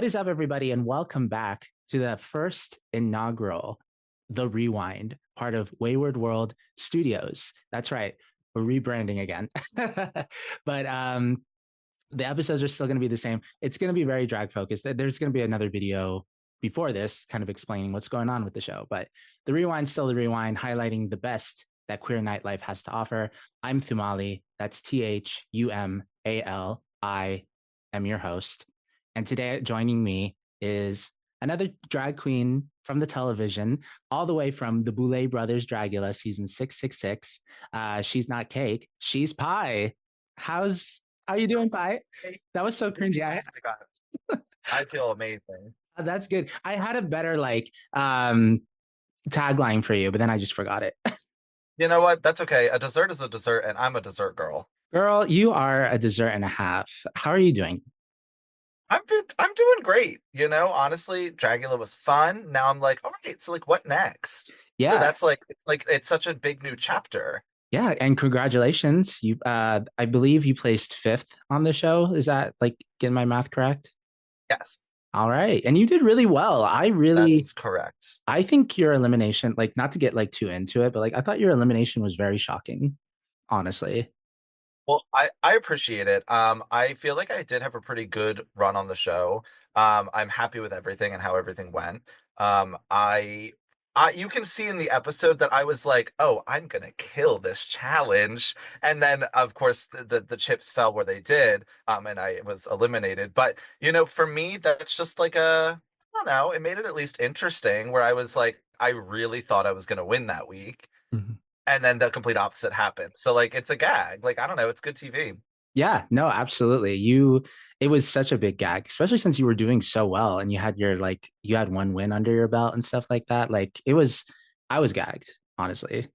What is up, everybody, and welcome back to the first inaugural The Rewind, part of Wayward World Studios. That's right, we're rebranding again. But the episodes are still going to be the same. It's going to be very drag focused. There's going to be another video before this, kind of explaining what's going on with the show. But the Rewind, still the Rewind, highlighting the best that queer nightlife has to offer. I'm Thumali. That's Thumali. I'm your host. And today joining me is another drag queen from the television, all the way from the Boulet Brothers Dragula season 666. She's not cake, she's pie. How you doing, pie? That was so cringy. I feel amazing. That's good. I had a better tagline for you, but then I just forgot it. You know what? That's okay. A dessert is a dessert, and I'm a dessert girl. Girl, you are a dessert and a half. How are you doing? I'm doing great. Honestly, Dragula was fun. Now I'm like, all right, so like what next? So Yeah. that's like it's such a big new chapter. Yeah, and congratulations. You I believe you placed fifth on the show. Is that like getting my math correct? Yes, All right. And you did really well. that is correct. I think your elimination, like not to get like too into it, but like I thought your elimination was very shocking, honestly. Well, I appreciate it. I feel like I did have a pretty good run on the show. I'm happy with everything and how everything went. You can see in the episode that I was like, "Oh, I'm gonna kill this challenge," and then of course the chips fell where they did, and I was eliminated. But for me, that's just like I don't know. It made it at least interesting, where I was like, I really thought I was gonna win that week, Mhm. and then the complete opposite happened. So like it's a gag. Like I don't know, it's good TV. Yeah, no, absolutely. It was such a big gag, especially since you were doing so well and you had one win under your belt and stuff like that. I was gagged, honestly.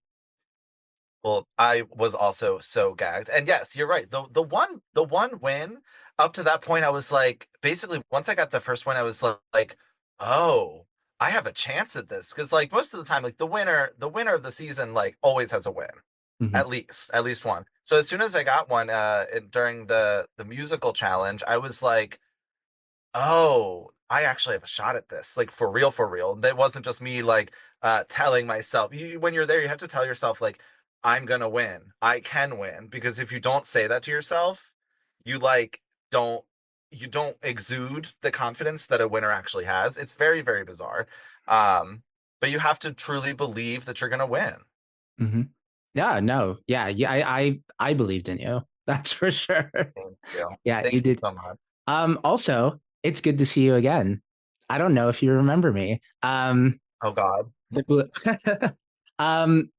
Well, I was also so gagged. And yes, you're right. The one win up to that point, I was like, basically once I got the first win, I was like, oh, I have a chance at this. Because like most of the time, like the winner of the season like always has a win. Mhm. At least one. So as soon as I got one during the musical challenge, I was like, oh, I actually have a shot at this, like for real, for real. That wasn't just me like telling myself. When you're there, you have to tell yourself like, I'm gonna win. I can win. Because if you don't say that to yourself, you like don't you don't exude the confidence that a winner actually has. It's very, very bizarre. But you have to truly believe that you're gonna win. Mhm. Yeah, no. Yeah, I believed in you. That's for sure. Thank you. Yeah, you Thank you did. so much. Also, it's good to see you again. I don't know if you remember me. Oh God. um,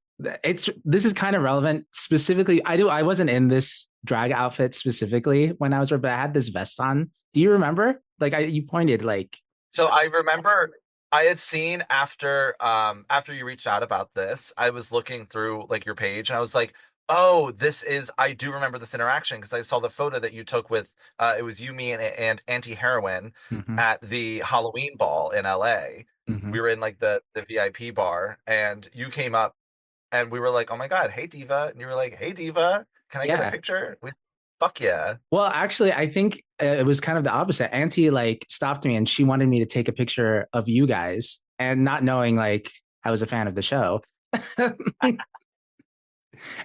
it's this is kind of relevant. Specifically, I wasn't in this drag outfit specifically when I was, but I had this vest on. Do you remember? You pointed like, So I remember I had seen after you reached out about this, I was looking through like your page and I was like, "Oh, I do remember this interaction because I saw the photo that you took with it was you, me and Anti-Heroin mhm, at the Halloween ball in LA. mhm. We were in like the VIP bar and you came up and we were like, "Oh my God, hey Diva." And you were like, "Hey Diva, can I get a Yeah. picture?" Fuck yeah. Well, actually, I think it was kind of the opposite. Auntie like stopped me and she wanted me to take a picture of you guys, and not knowing like I was a fan of the show. And I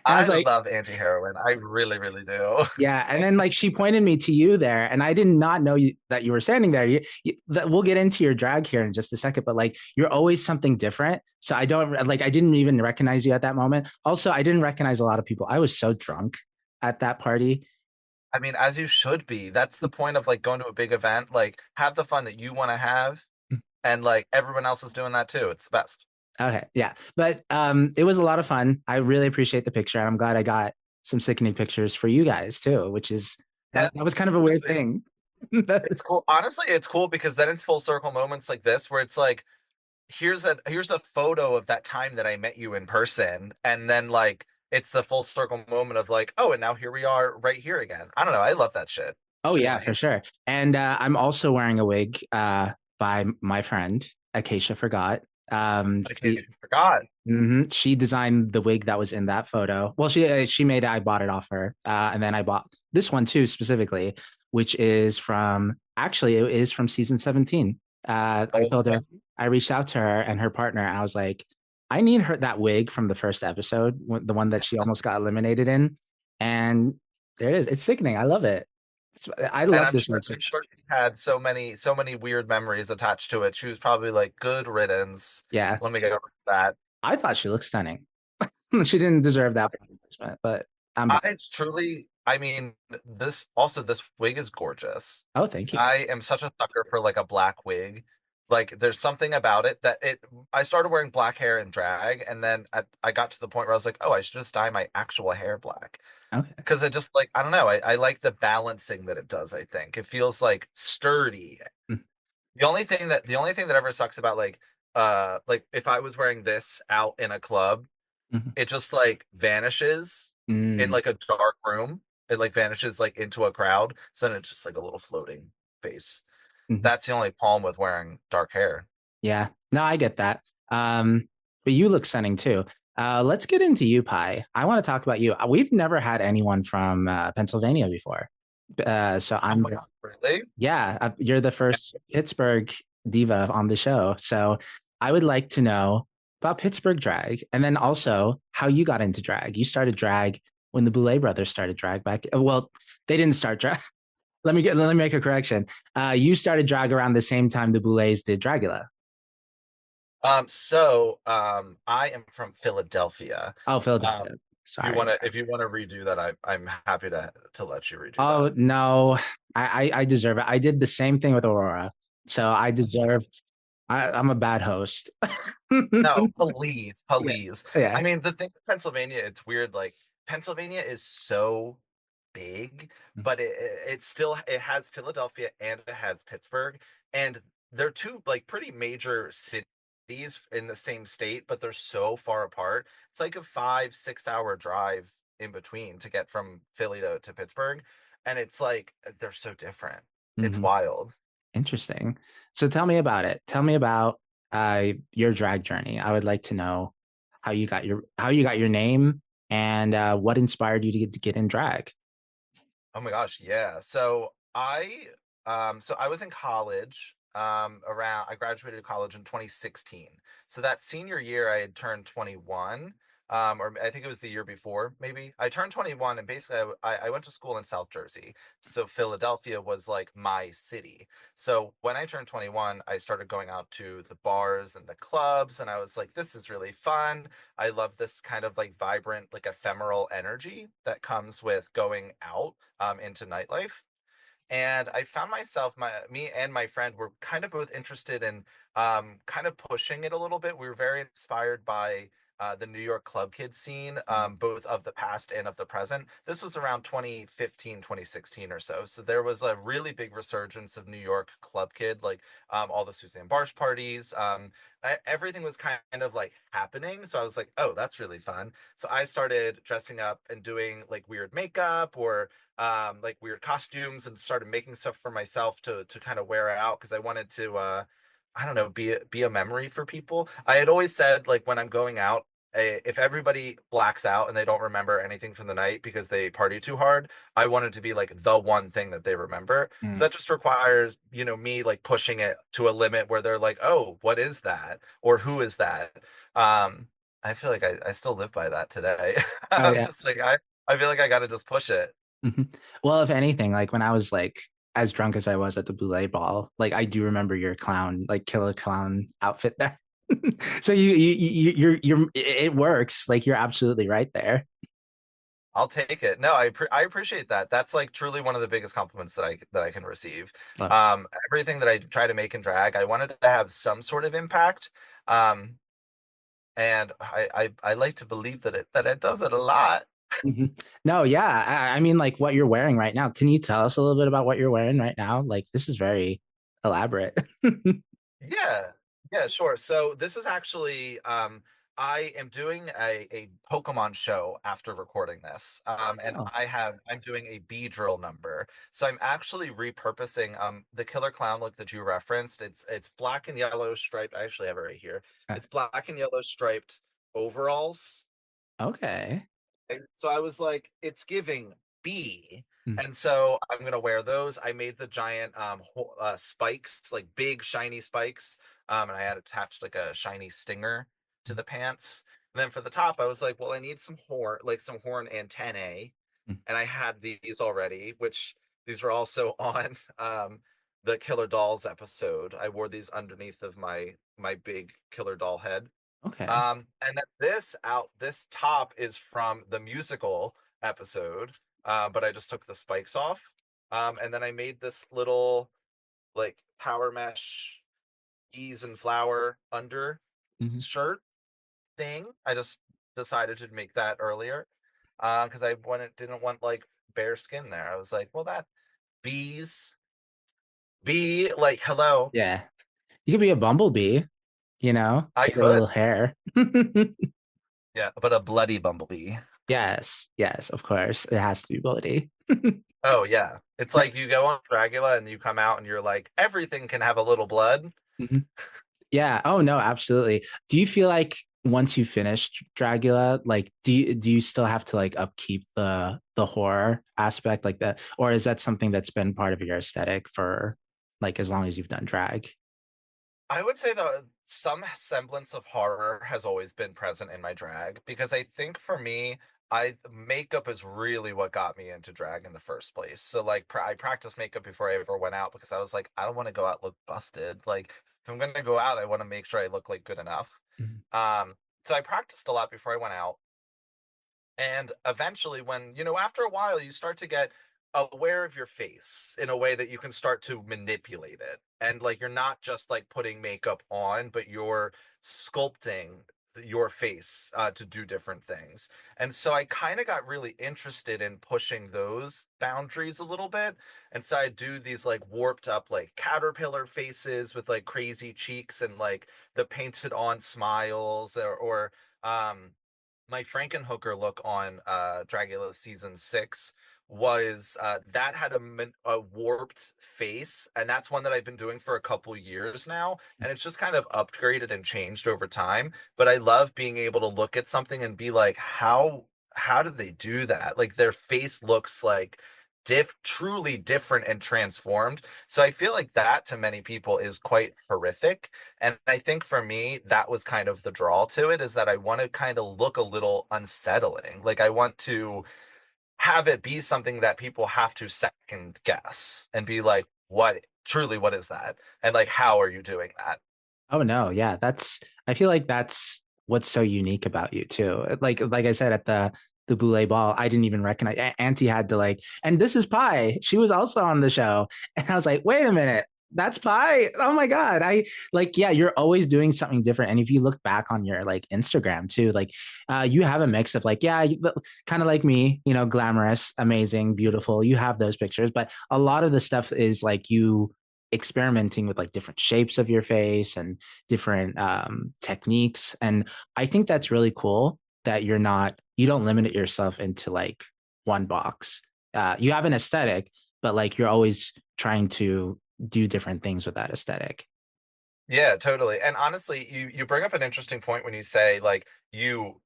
I was like, love Anti-Heroin. I really, really do. yeah. And then like she pointed me to you there, and I did not know that you were standing there. We'll get into your drag here in just a second, but like you're always something different. So I didn't even recognize you at that moment. Also, I didn't recognize a lot of people. I was so drunk at that party. I mean, as you should be. That's the point of like going to a big event. Like, have the fun that you want to have, and like everyone else is doing that too. It's the best. Okay, yeah, but it was a lot of fun. I really appreciate the picture, and I'm glad I got some sickening pictures for you guys too, which is And that was kind of a weird thing. it's cool. Honestly, it's cool because then it's full circle moments like this where it's like, here's a photo of that time that I met you in person, and then like it's the full circle moment of like, oh, and now here we are right here again. I don't know. I love that shit. Oh It's really yeah, for nice. sure. And I'm also wearing a wig by my friend Acacia Forgot. I forgot. She designed the wig that was in that photo. Well, she made it. I bought it off her, and then I bought this one too specifically. which is from actually it is from season 17. I told Okay. her I reached out to her and her partner. I was like, I need her that wig from the first episode, the one that she almost got eliminated in, and there it is. It's sickening. I love it. I And love this wig so I'm sure much. she had so many weird memories attached to it. She was probably like, good riddance. Yeah, Let me get over that. I thought she looked stunning. She didn't deserve that participant, but I'm back. I truly, I mean, this wig is gorgeous. Oh, thank you. I am such a sucker for like a black wig. Like there's something about it that I started wearing black hair in drag, and then I got to the point where I was like, oh, I should just dye my actual hair black. Okay. Because I just like, I don't know, I like the balancing that it does, I think. It feels like sturdy. The only thing that ever sucks about like if I was wearing this out in a club, Mhm. it just like vanishes in Mm, like a dark room. It like vanishes like into a crowd. So then it's just like a little floating face. mhm. That's the only problem with wearing dark hair. Yeah. No, I get that. But you look stunning too. Let's get into you, Pi. I want to talk about you. We've never had anyone from Pennsylvania before. So Oh I'm, my God, really? yeah, you're the first Pittsburgh diva on the show. So I would like to know about Pittsburgh drag and then also how you got into drag. You started drag when the Boulet Brothers started drag back. Well, they didn't start drag. Let me make a correction. You started drag around the same time the Boulets did Dragula. I am from Philadelphia. Oh, Um, Philadelphia. Sorry. if you want to redo that, I'm happy to let you redo Oh that. no, I deserve it. I did the same thing with Aurora, so I deserve. I'm a bad host. No, please, Yeah, please. I yeah. mean, the thing with Pennsylvania, it's weird. Like Pennsylvania is so big, but it still it has Philadelphia and it has Pittsburgh, and they're two like pretty major cities in the same state, but they're so far apart. It's like a 5, 6 hour drive in between to get from Philly to Pittsburgh, and it's like they're so different. It's Mhm. wild. Interesting. So tell me about it. Tell me about your drag journey. I would like to know how you got your name and what inspired you to get in drag. Oh my gosh, yeah. So I was in college around I graduated college in 2016. So that senior year I had turned 21, or I think it was the year before, maybe. I turned 21 and basically I went to school in South Jersey. So Philadelphia was like my city. So when I turned 21, I started going out to the bars and the clubs, and I was like, this is really fun. I love this kind of like vibrant, like ephemeral energy that comes with going out into nightlife. And I found myself, me and my friend were kind of both interested in kind of pushing it a little bit. We were very inspired by the New York club kid scene, both of the past and of the present. This was around 2015, 2016 or so. So there was a really big resurgence of New York club kid, like all the Suzanne Barsh parties. Everything was kind of like happening. So I was like, oh, that's really fun. So I started dressing up and doing like weird makeup or like weird costumes and started making stuff for myself to kind of wear out because I wanted to I don't know, be a memory for people. I had always said like when I'm going out, if everybody blacks out and they don't remember anything from the night because they party too hard, I wanted to be like the one thing that they remember. So Mm. that just requires, me like pushing it to a limit where they're like, "Oh, what is that?" or "Who is that?" Um I feel like I still live by that today. Oh I'm yeah. just like I feel like I got to just push it. Mhm. Well, if anything, like when I was like as drunk as I was at the Boulet ball, like I do remember your clown, like killer clown outfit there. So it works. Like you're absolutely right there. I'll take it. No, I appreciate that. That's like truly one of the biggest compliments that I can receive. Love it. Everything that I try to make in drag, I wanted to have some sort of impact. Um, and I like to believe that it does it a lot. Mhm. No, yeah. I mean, like what you're wearing right now. Can you tell us a little bit about what you're wearing right now? Like this is very elaborate. Yeah, yeah, sure. So this is actually I am doing a Pokemon show after recording this. And Oh, I'm doing a bee drill number. So I'm actually repurposing the killer clown look that you referenced. It's black and yellow striped. I actually have it right here. It's black and yellow striped overalls. okay. So I was like, it's giving bee. Mm. And so I'm gonna wear those. I made the giant spikes, like big shiny spikes, and I had attached like a shiny stinger to Mm. the pants. And then for the top, I was like, well, I need some horn, like some horn antennae, Mm. and I had these already, which these were also on the Killer Dolls episode. I wore these underneath of my big Killer Doll head. Okay. And then this top is from the musical episode, but I just took the spikes off. And then I made this little like power mesh ease and flower under Mhm. shirt thing. I just decided to make that earlier. Because I didn't want like bare skin there. I was like, well, that bees, bee, like hello. Yeah. You could be a bumblebee, I get a little could. hair. Yeah, but a bloody bumblebee. Yes, yes, of course. It has to be bloody. Oh yeah. It's like you go on Dragula and you come out and you're like, everything can have a little blood. Mhm. Yeah. Oh no, absolutely. Do you feel like once you finished Dragula, like do you still have to like upkeep the horror aspect like that, or is that something that's been part of your aesthetic for like as long as you've done drag? I would say that some semblance of horror has always been present in my drag because I think for me, I makeup is really what got me into drag in the first place. So like I practiced makeup before I ever went out because I was like, I don't want to go out look busted. Like if I'm gonna go out, I want to make sure I look like good enough. Mhm. Um, so I practiced a lot before I went out. And eventually, after a while, you start to get aware of your face in a way that you can start to manipulate it. And like, you're not just like putting makeup on, but you're sculpting your face to do different things. And so I kind of got really interested in pushing those boundaries a little bit. And so I do these like warped up, like caterpillar faces with like crazy cheeks and like the painted on smiles or my Frankenhooker look on Dragula season 6 was that had a warped face, and that's one that I've been doing for a couple years now, and it's just kind of upgraded and changed over time. But I love being able to look at something and be like, how did they do that? Like their face looks like truly different and transformed. So I feel like that to many people is quite horrific. And I think for me, that was kind of the draw to it is that I want to kind of look a little unsettling. Like I want to have it be something that people have to second guess and be like, what is that? And like, how are you doing that? Oh no, yeah, I feel like that's what's so unique about you too. Like I said at the Boulet ball, I didn't even recognize Auntie had to like, and this is Pie. She was also on the show. And I was like, wait a minute, that's Pie. Oh my God. I like, yeah, you're always doing something different. And if you look back on your like Instagram too, like you have a mix of like, yeah, kind of like me, glamorous, amazing, beautiful. You have those pictures, but a lot of the stuff is like you experimenting with like different shapes of your face and different techniques. And I think that's really cool that you don't limit it yourself into like one box. You have an aesthetic, but like you're always trying to do different things with that aesthetic. Yeah, totally. And honestly, you bring up an interesting point when you say like you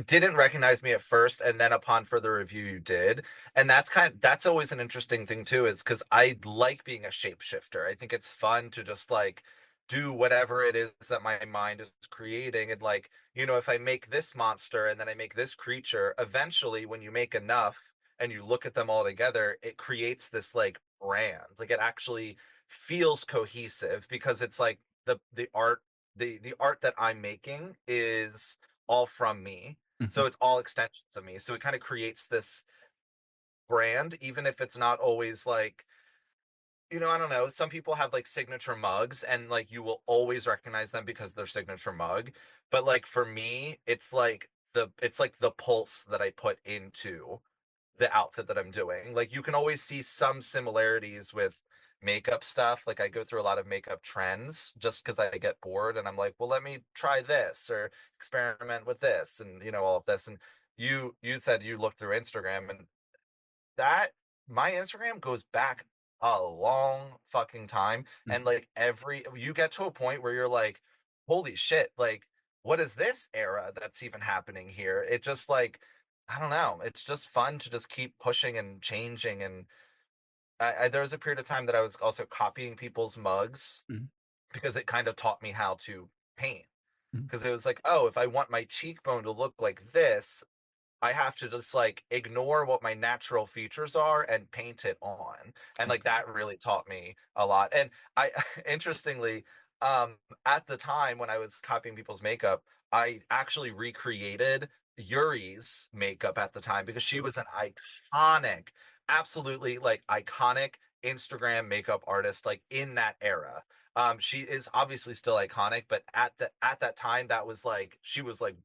didn't recognize me at first and then upon further review you did. And that's always an interesting thing too, is because I like being a shapeshifter. I think it's fun to just like do whatever it is that my mind is creating. And like, if I make this monster and then I make this creature, eventually when you make enough and you look at them all together, it creates this like brand. Like it actually feels cohesive because it's like the art the art that I'm making is all from me. Mhm. So it's all extensions of me. So it kind of creates this brand, even if it's not always like, I don't know. Some people have like signature mugs and like you will always recognize them because they're signature mug. But like for me, it's like the pulse that I put into the outfit that I'm doing. Like you can always see some similarities with makeup stuff. Like I go through a lot of makeup trends just because I get bored and I'm like, well, let me try this or experiment with this and all of this. And you said you look through Instagram and that my Instagram goes back a long fucking time. And Mhm. like every you get to a point where you're like, holy shit, like what is this era that's even happening here? It just like I don't know. It's just fun to just keep pushing and changing. And there was a period of time that I was also copying people's mugs Mhm. because it kind of taught me how to paint. Mhm. Because it was like, oh, if I want my cheekbone to look like this, I have to just like ignore what my natural features are and paint it on. And like that really taught me a lot. And I interestingly, um at the time when I was copying people's makeup, I actually recreated Yuri's makeup at the time because she was an iconic, absolutely like iconic Instagram makeup artist like in that era. She is obviously still iconic, but at that time that was like she was like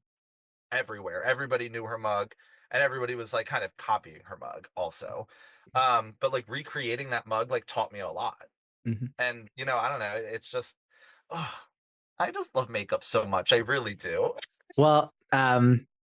everywhere. Everybody knew her mug, and everybody was like kind of copying her mug also. But like recreating that mug like taught me a lot. Mhm. And I don't know, it's just oh, I just love makeup so much. I really do. Well,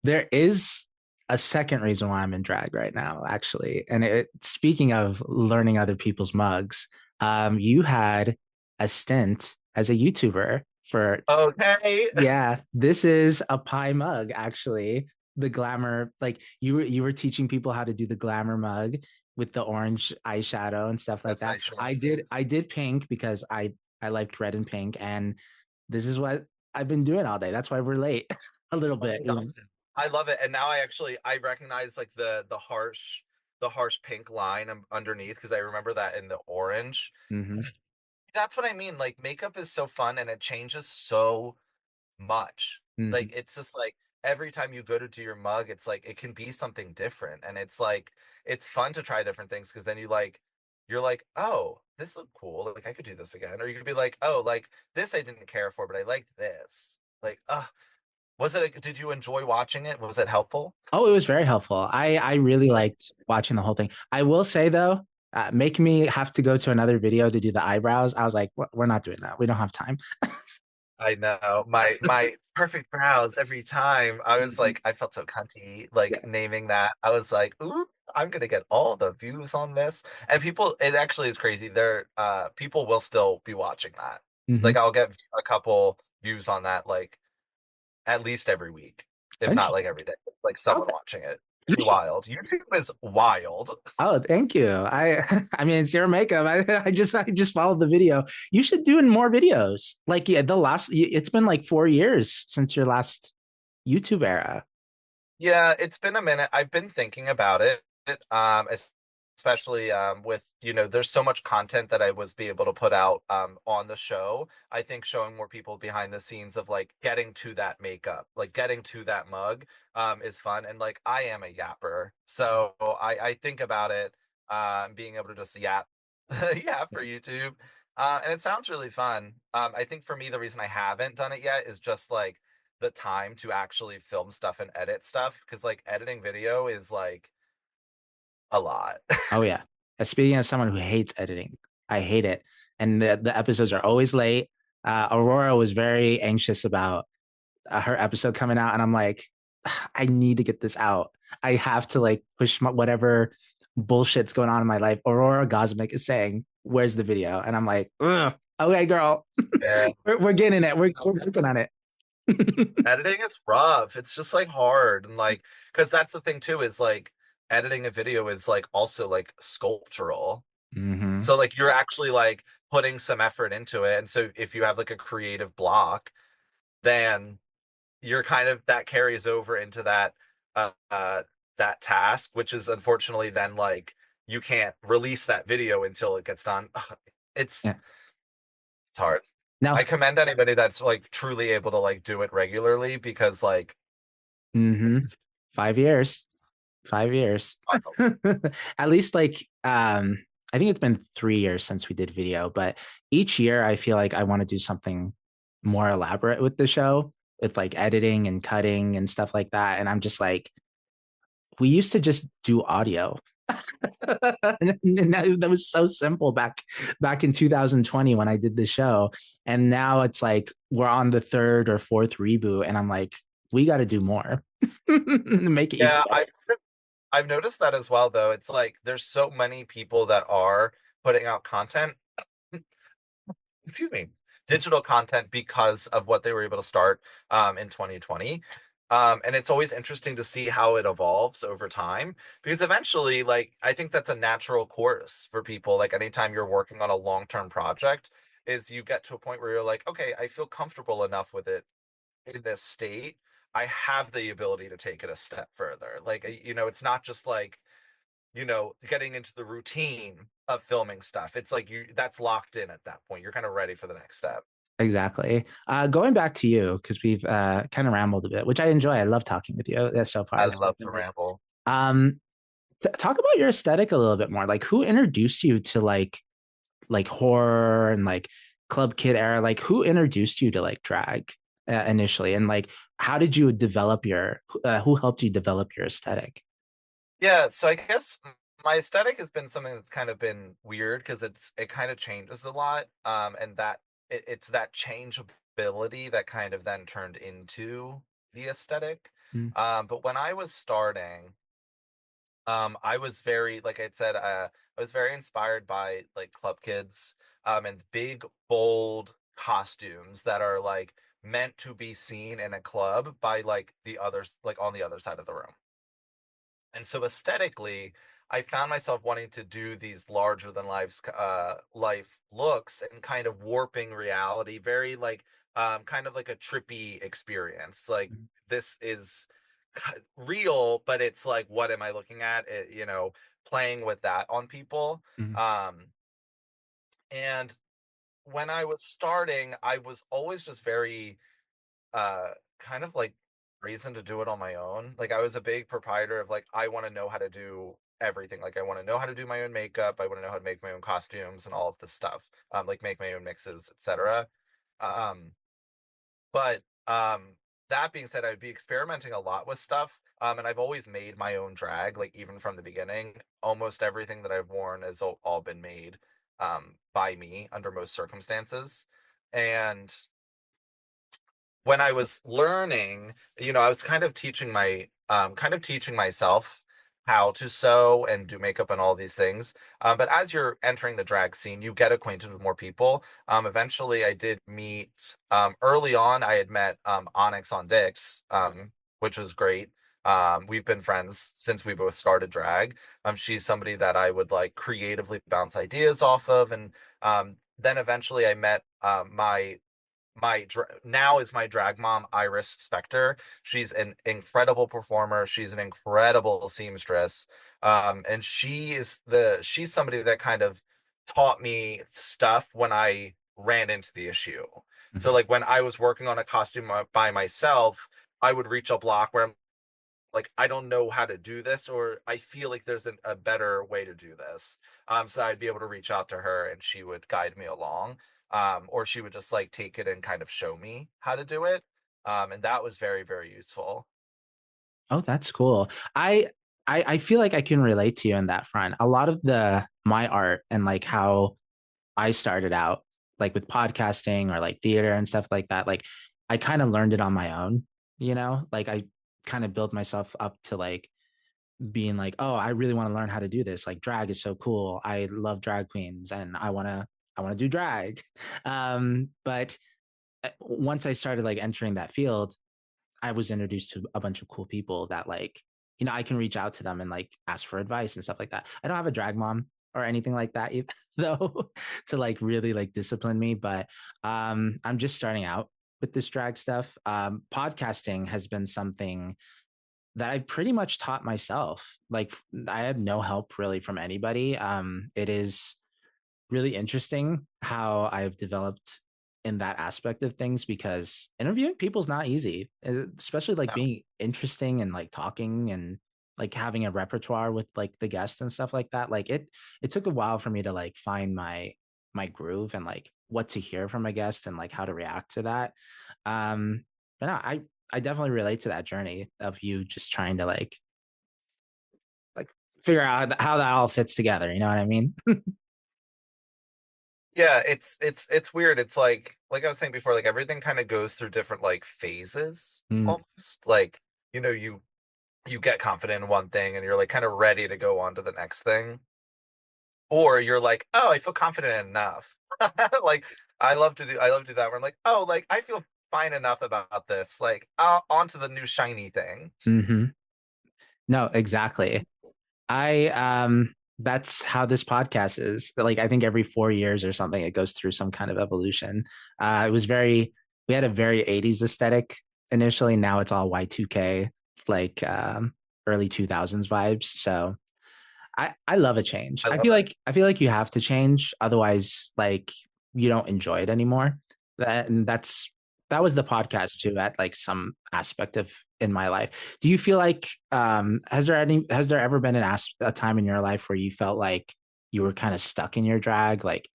there is a second reason why I'm in drag right now, actually. And speaking of learning other people's mugs, you had a stint as a YouTuber for, Okay. yeah, this is a pie mug, actually. The glamour, like you were teaching people how to do the glamour mug with the orange eyeshadow and stuff like Yes, that. I sure I did did. I did pink because I liked red and pink, and this is what I've been doing all day. That's why we're late a little Oh bit. my God. I love it. And now I recognize like the harsh pink line underneath because I remember that in the orange. Hmm. That's what I mean. Like makeup is so fun and it changes so much. Like Hmm. it's just like every time you go to do your mug, it's like it can be something different. And it's like it's fun to try different things because then you're like, oh, this looked cool. Like I could do this again. Or you could be like, oh, like this I didn't care for, but I liked this. Like, did you enjoy watching it? Was it helpful? Oh, it was very helpful. I really Good. liked watching the whole thing. I will say though, make me have to go to another video to do the eyebrows. I was like, we're not doing that. We don't have time." I know. My perfect brows every time. I was Mhm. like, I felt so cunty, like Yeah. naming that. I was like, ooh, I'm gonna get all the views on this. And people, it actually is crazy. People will still be watching that. Like Hmm. I'll get a couple views on that, like at least every week, if not like Interesting. every day. Like someone Okay. watching it. You Pretty should. wild. YouTube is wild. Oh, thank you. I mean, it's your makeup. I just followed the video. You should do more videos. Like, yeah, it's been like 4 years since your last YouTube era. Yeah, it's been a minute. I've been thinking about it, especially with, there's so much content that I was be able to put out on the show. I think showing more people behind the scenes of like getting to that makeup, like getting to that mug, is fun. And like I am a yapper, so I think about it, being able to just yap, yap for YouTube, and it sounds really fun. I think for me, the reason I haven't done it yet is just like the time to actually film stuff and edit stuff because like editing video is like a lot. Oh yeah. Speaking as someone who hates editing, I hate it. And the episodes are always late. Aurora was very anxious about her episode coming out, and I'm like, I need to get this out. I have to like push whatever bullshit's going on in my life. Aurora Gosmic is saying, "Where's the video?" And I'm like, ugh, okay, girl, Yeah. we're getting it. We're working on it. Editing is rough. It's just like hard and like because that's the thing too is like editing a video is like also like sculptural. Hmm. So like you're actually like putting some effort into it. And so if you have like a creative block, then you're kind of that carries over into uh, uh that task, which is unfortunately then like you can't release that video until it gets done. Ugh, it's Yeah. it's hard. I Now, commend anybody that's like truly able to like do it regularly because like hmm 5 years. 5 years. wild. At least like I think it's been 3 years since we did video, but each year I feel like I want to do something more elaborate with the show, with like editing and cutting and stuff like that. And I'm just like, we used to just do audio. And that was so simple back in 2020 when I did the show. And now it's like we're on the third or fourth reboot, and I'm like, we got to do more. Make it even Yeah, better. I've noticed that as well though. It's like there's so many people that are putting out content, excuse me, digital content because of what they were able to start in 2020. And it's always interesting to see how it evolves over time because eventually, like, I think that's a natural course for people. Like, anytime you're working on a long-term project, is you get to a point where you're like, okay, I feel comfortable enough with it in this state. I have the ability to take it a step further. Like, it's not just like, getting into the routine of filming stuff. It's like that's locked in at that point. You're kind of ready for the next step. Exactly. Going back to you, because we've kind of rambled a bit, which I enjoy. I love talking with you so I far. It's been love to really. ramble. Um, Talk about your aesthetic a little bit more. Like, who introduced you to like horror and like Club Kid era? Like, who introduced you to like drag initially, and like how did you develop your? Who helped you develop your aesthetic? Yeah, so I guess my aesthetic has been something that's kind of been weird because it kind of changes a lot. And that it's that changeability that kind of then turned into the aesthetic. Mm, But when I was starting, I was very, like I said, I was very inspired by like Club Kids, and big, bold costumes that are like meant to be seen in a club by like the others, like on the other side of the room. And so aesthetically, I found myself wanting to do these larger than life looks and kind of warping reality, very like kind of like a trippy experience. Like, mm, this is real, but it's like, what am I looking at? Playing with that on people. mm, Um, and when I was starting, I was always just very kind of like reason to do it on my own. Like, I was a big proprietor of like, I want to know how to do everything. Like, I want to know how to do my own makeup. I want to know how to make my own costumes and all of this stuff. Like, make my own mixes, etc. Um, but that being said, I'd be experimenting a lot with stuff. And I've always made my own drag, like even from the beginning. Almost everything that I've worn has all been made by me under most circumstances. And when I was learning, I was kind of teaching myself how to sew and do makeup and all these things. But as you're entering the drag scene, you get acquainted with more people. Eventually, I did meet. Early on, I had met Onyx on Dix, which was great. We've been friends since we both started drag. She's somebody that I would like creatively bounce ideas off of, and then eventually I met now is my drag mom, Iris Spector. She's an incredible performer. She's an incredible seamstress. And she's somebody that kind of taught me stuff when I ran into the issue. So mm. like when I was working on a costume by myself, I would reach a block where I'm like, I don't know how to do this, or I feel like there's a better way to do this. So I'd be able to reach out to her and she would guide me along. Or she would just like take it and kind of show me how to do it. And that was very, very useful. Oh, that's cool. I, I feel like I can relate to you in that front. A lot of the my art and like how I started out, like with podcasting or like theater and stuff like that, like I kind of learned it on my own, like I kind of built myself up to like being like, oh, I really want to learn how to do this. Like drag is so cool. I love drag queens and I want to do drag. But once I started like entering that field, I was introduced to a bunch of cool people that like, I can reach out to them and like ask for advice and stuff like that. I don't have a drag mom or anything like that though, to like really like discipline me, but I'm just starting out with this drag stuff. Podcasting has been something that I pretty much taught myself. Like I had no help really from anybody. It is really interesting how I've developed in that aspect of things because interviewing people is not easy, especially like No. being interesting and like talking and like having a repertoire with like the guests and stuff like that. Like it took a while for me to like find my groove and like what to hear from a guest and like how to react to that. But no, I definitely relate to that journey of you just trying to like figure out how that all fits together. You know what I mean? Yeah, it's weird. It's like I was saying before, like everything kind of goes through different like phases Mm, almost. Like, you get confident in one thing and you're like kind of ready to go on to the next thing. Or you're like, oh, I feel confident enough. Like, I love to do that where I'm like, oh, like I feel fine enough about this. Like, on to the new shiny thing. Hmm. No, exactly. I that's how this podcast is. Like I think every 4 years or something, it goes through some kind of evolution. It was very we had a very 80s aesthetic initially. Now it's all Y2K, like early 2000s vibes. So I love a change. I love it. I feel like you have to change, otherwise, like you don't enjoy it anymore. That was the podcast too, at like some aspect of in my life. Do you feel like has there ever been a time in your life where you felt like you were kind of stuck in your drag, like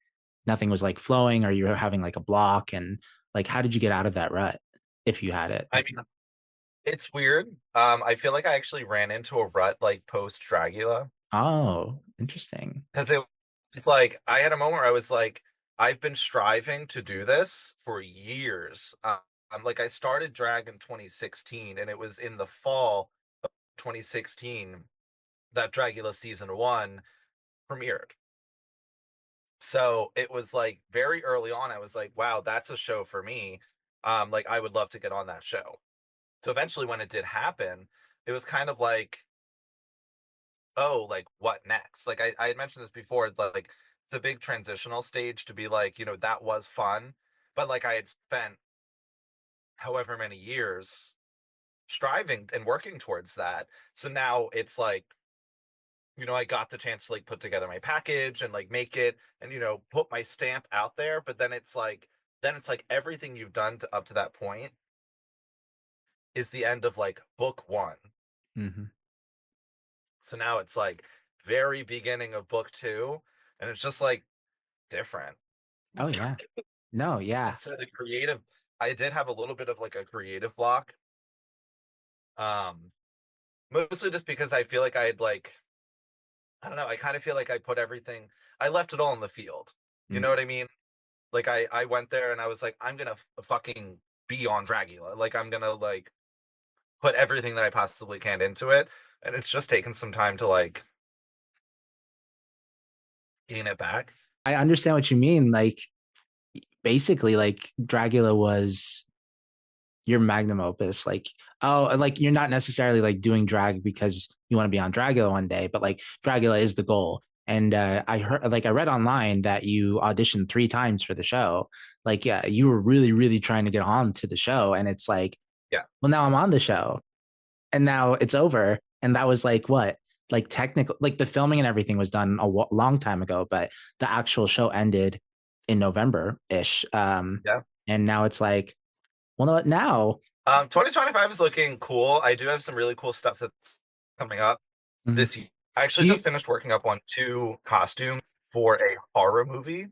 nothing was like flowing, or you were having like a block, and like how did you get out of that rut if you had it? I mean, it's weird. I feel like I actually ran into a rut like post Dragula Oh, interesting. because it's like I had a moment where I was like, I've been striving to do this for years. I'm like I started drag in 2016, and it was in the fall of 2016 that Dragula season one premiered. So it was like very early on, I was like, wow, that's a show for me. Like I would love to get on that show. So eventually when it did happen, it was kind of like, oh, like what next? Like I had mentioned this before, like it's a big transitional stage to be like, that was fun. But like I had spent however many years striving and working towards that. So now it's like, I got the chance to like put together my package and like make it and put my stamp out there. But then it's like everything you've done up to that point is the end of like book one. Hmm. So now it's like very beginning of book two, and it's just like different. Oh yeah. No, And yeah. so I did have a little bit of like a creative block. Um, Mostly just because I feel like I don't know, I kind of feel like I left it all in the field. You Mm. know what I mean? Like I went there and I was like, I'm gonna fucking be on Dragula. Like I'm gonna like put everything that I possibly can into it. And it's just taken some time to like gain it back. I understand what you mean. Like basically, like Dracula was your magnum opus. Like, oh, like you're not necessarily like doing drag because you want to be on Dracula one day, but like Dracula is the goal. And I read online that you auditioned 3 times for the show. Like, yeah, you were really, really trying to get on to the show. And it's like, Yeah. well, now I'm on the show and now it's over. And that was like what? Like technical, like the filming and everything was done long time ago, but the actual show ended in November ish. Yeah. And now it's like, well, no, now. 2025 is looking cool. I do have some really cool stuff that's coming up Mhm. this year. I Do actually you? just finished working up on 2 costumes for a horror movie.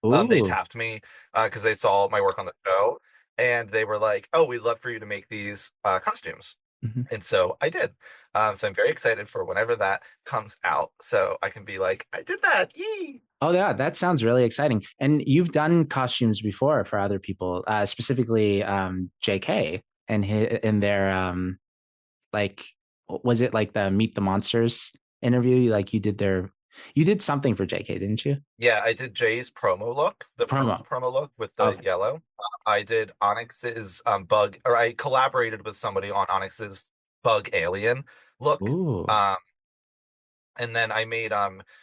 They Ooh. tapped me because they saw my work on the show, and they were like, "Oh, we'd love for you to make these costumes." Mhm. And so I did. So I'm very excited for whenever that comes out, so I can be like, "I did that!" Yee! Oh yeah, that sounds really exciting. And you've done costumes before for other people, specifically JK and in their like was it like the Meet the Monsters interview? Like you did something for JK, didn't you? Yeah, I did Jay's promo look, the purple Promo. promo look with the Okay. yellow. I did Onyx's bug, or I collaborated with somebody on Onyx's bug alien look. Ooh. Um, and then I made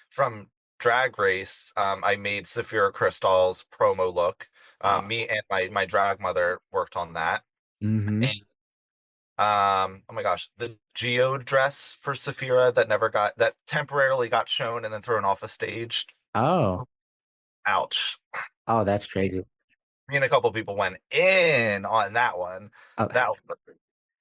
from Drag Race, I made Saphira Crystal's promo look. Oh. Me and my drag mother worked on that. Mm-hmm. And oh my gosh, the geode dress for Saphira that temporarily got shown and then thrown off a stage. Oh. Ouch. Oh, that's Me crazy. and a couple people went in on that one. Oh, That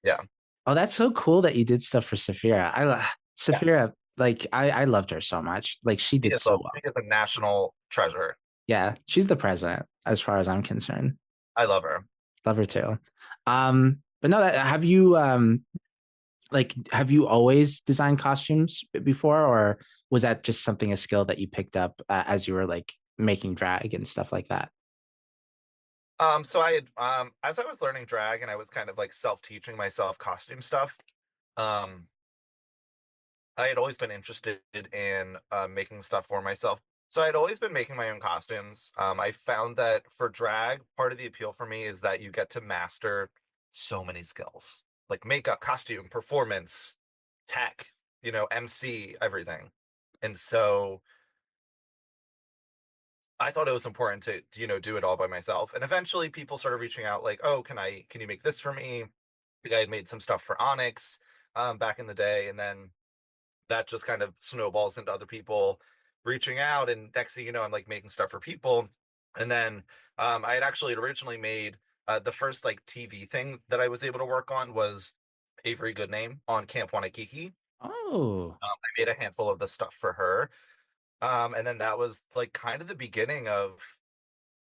yeah. oh, that's so cool that you did stuff for Saphira. Yeah. Saphira, like I loved her so much. Like she She did is a so well. she is a national treasure. Yeah, she's the president as far as I'm concerned. I love her. Love her too. But no, have you like have you always designed costumes before, or was that just something a skill that you picked up as you were like making drag and stuff like that? So I had as I was learning drag and I was kind of like self-teaching myself costume stuff, um, I had always been interested in making stuff for myself. So I'd always been making my own costumes. I found that for drag, part of the appeal for me is that you get to master so many skills, like makeup, costume, performance, tech, MC, everything. And so I thought it was important to do it all by myself. And eventually people started reaching out like, "Oh, can you make this for me?" Like I had made some stuff for Onyx back in the day, and then that just kind of snowballs into other people reaching out, and next thing you know, I'm like making stuff for people. And then I had actually originally made the first like TV thing that I was able to work on was Avery Goodname on Camp Wanakiki. Oh, I made a handful of the stuff for her. And then that was like kind of the beginning of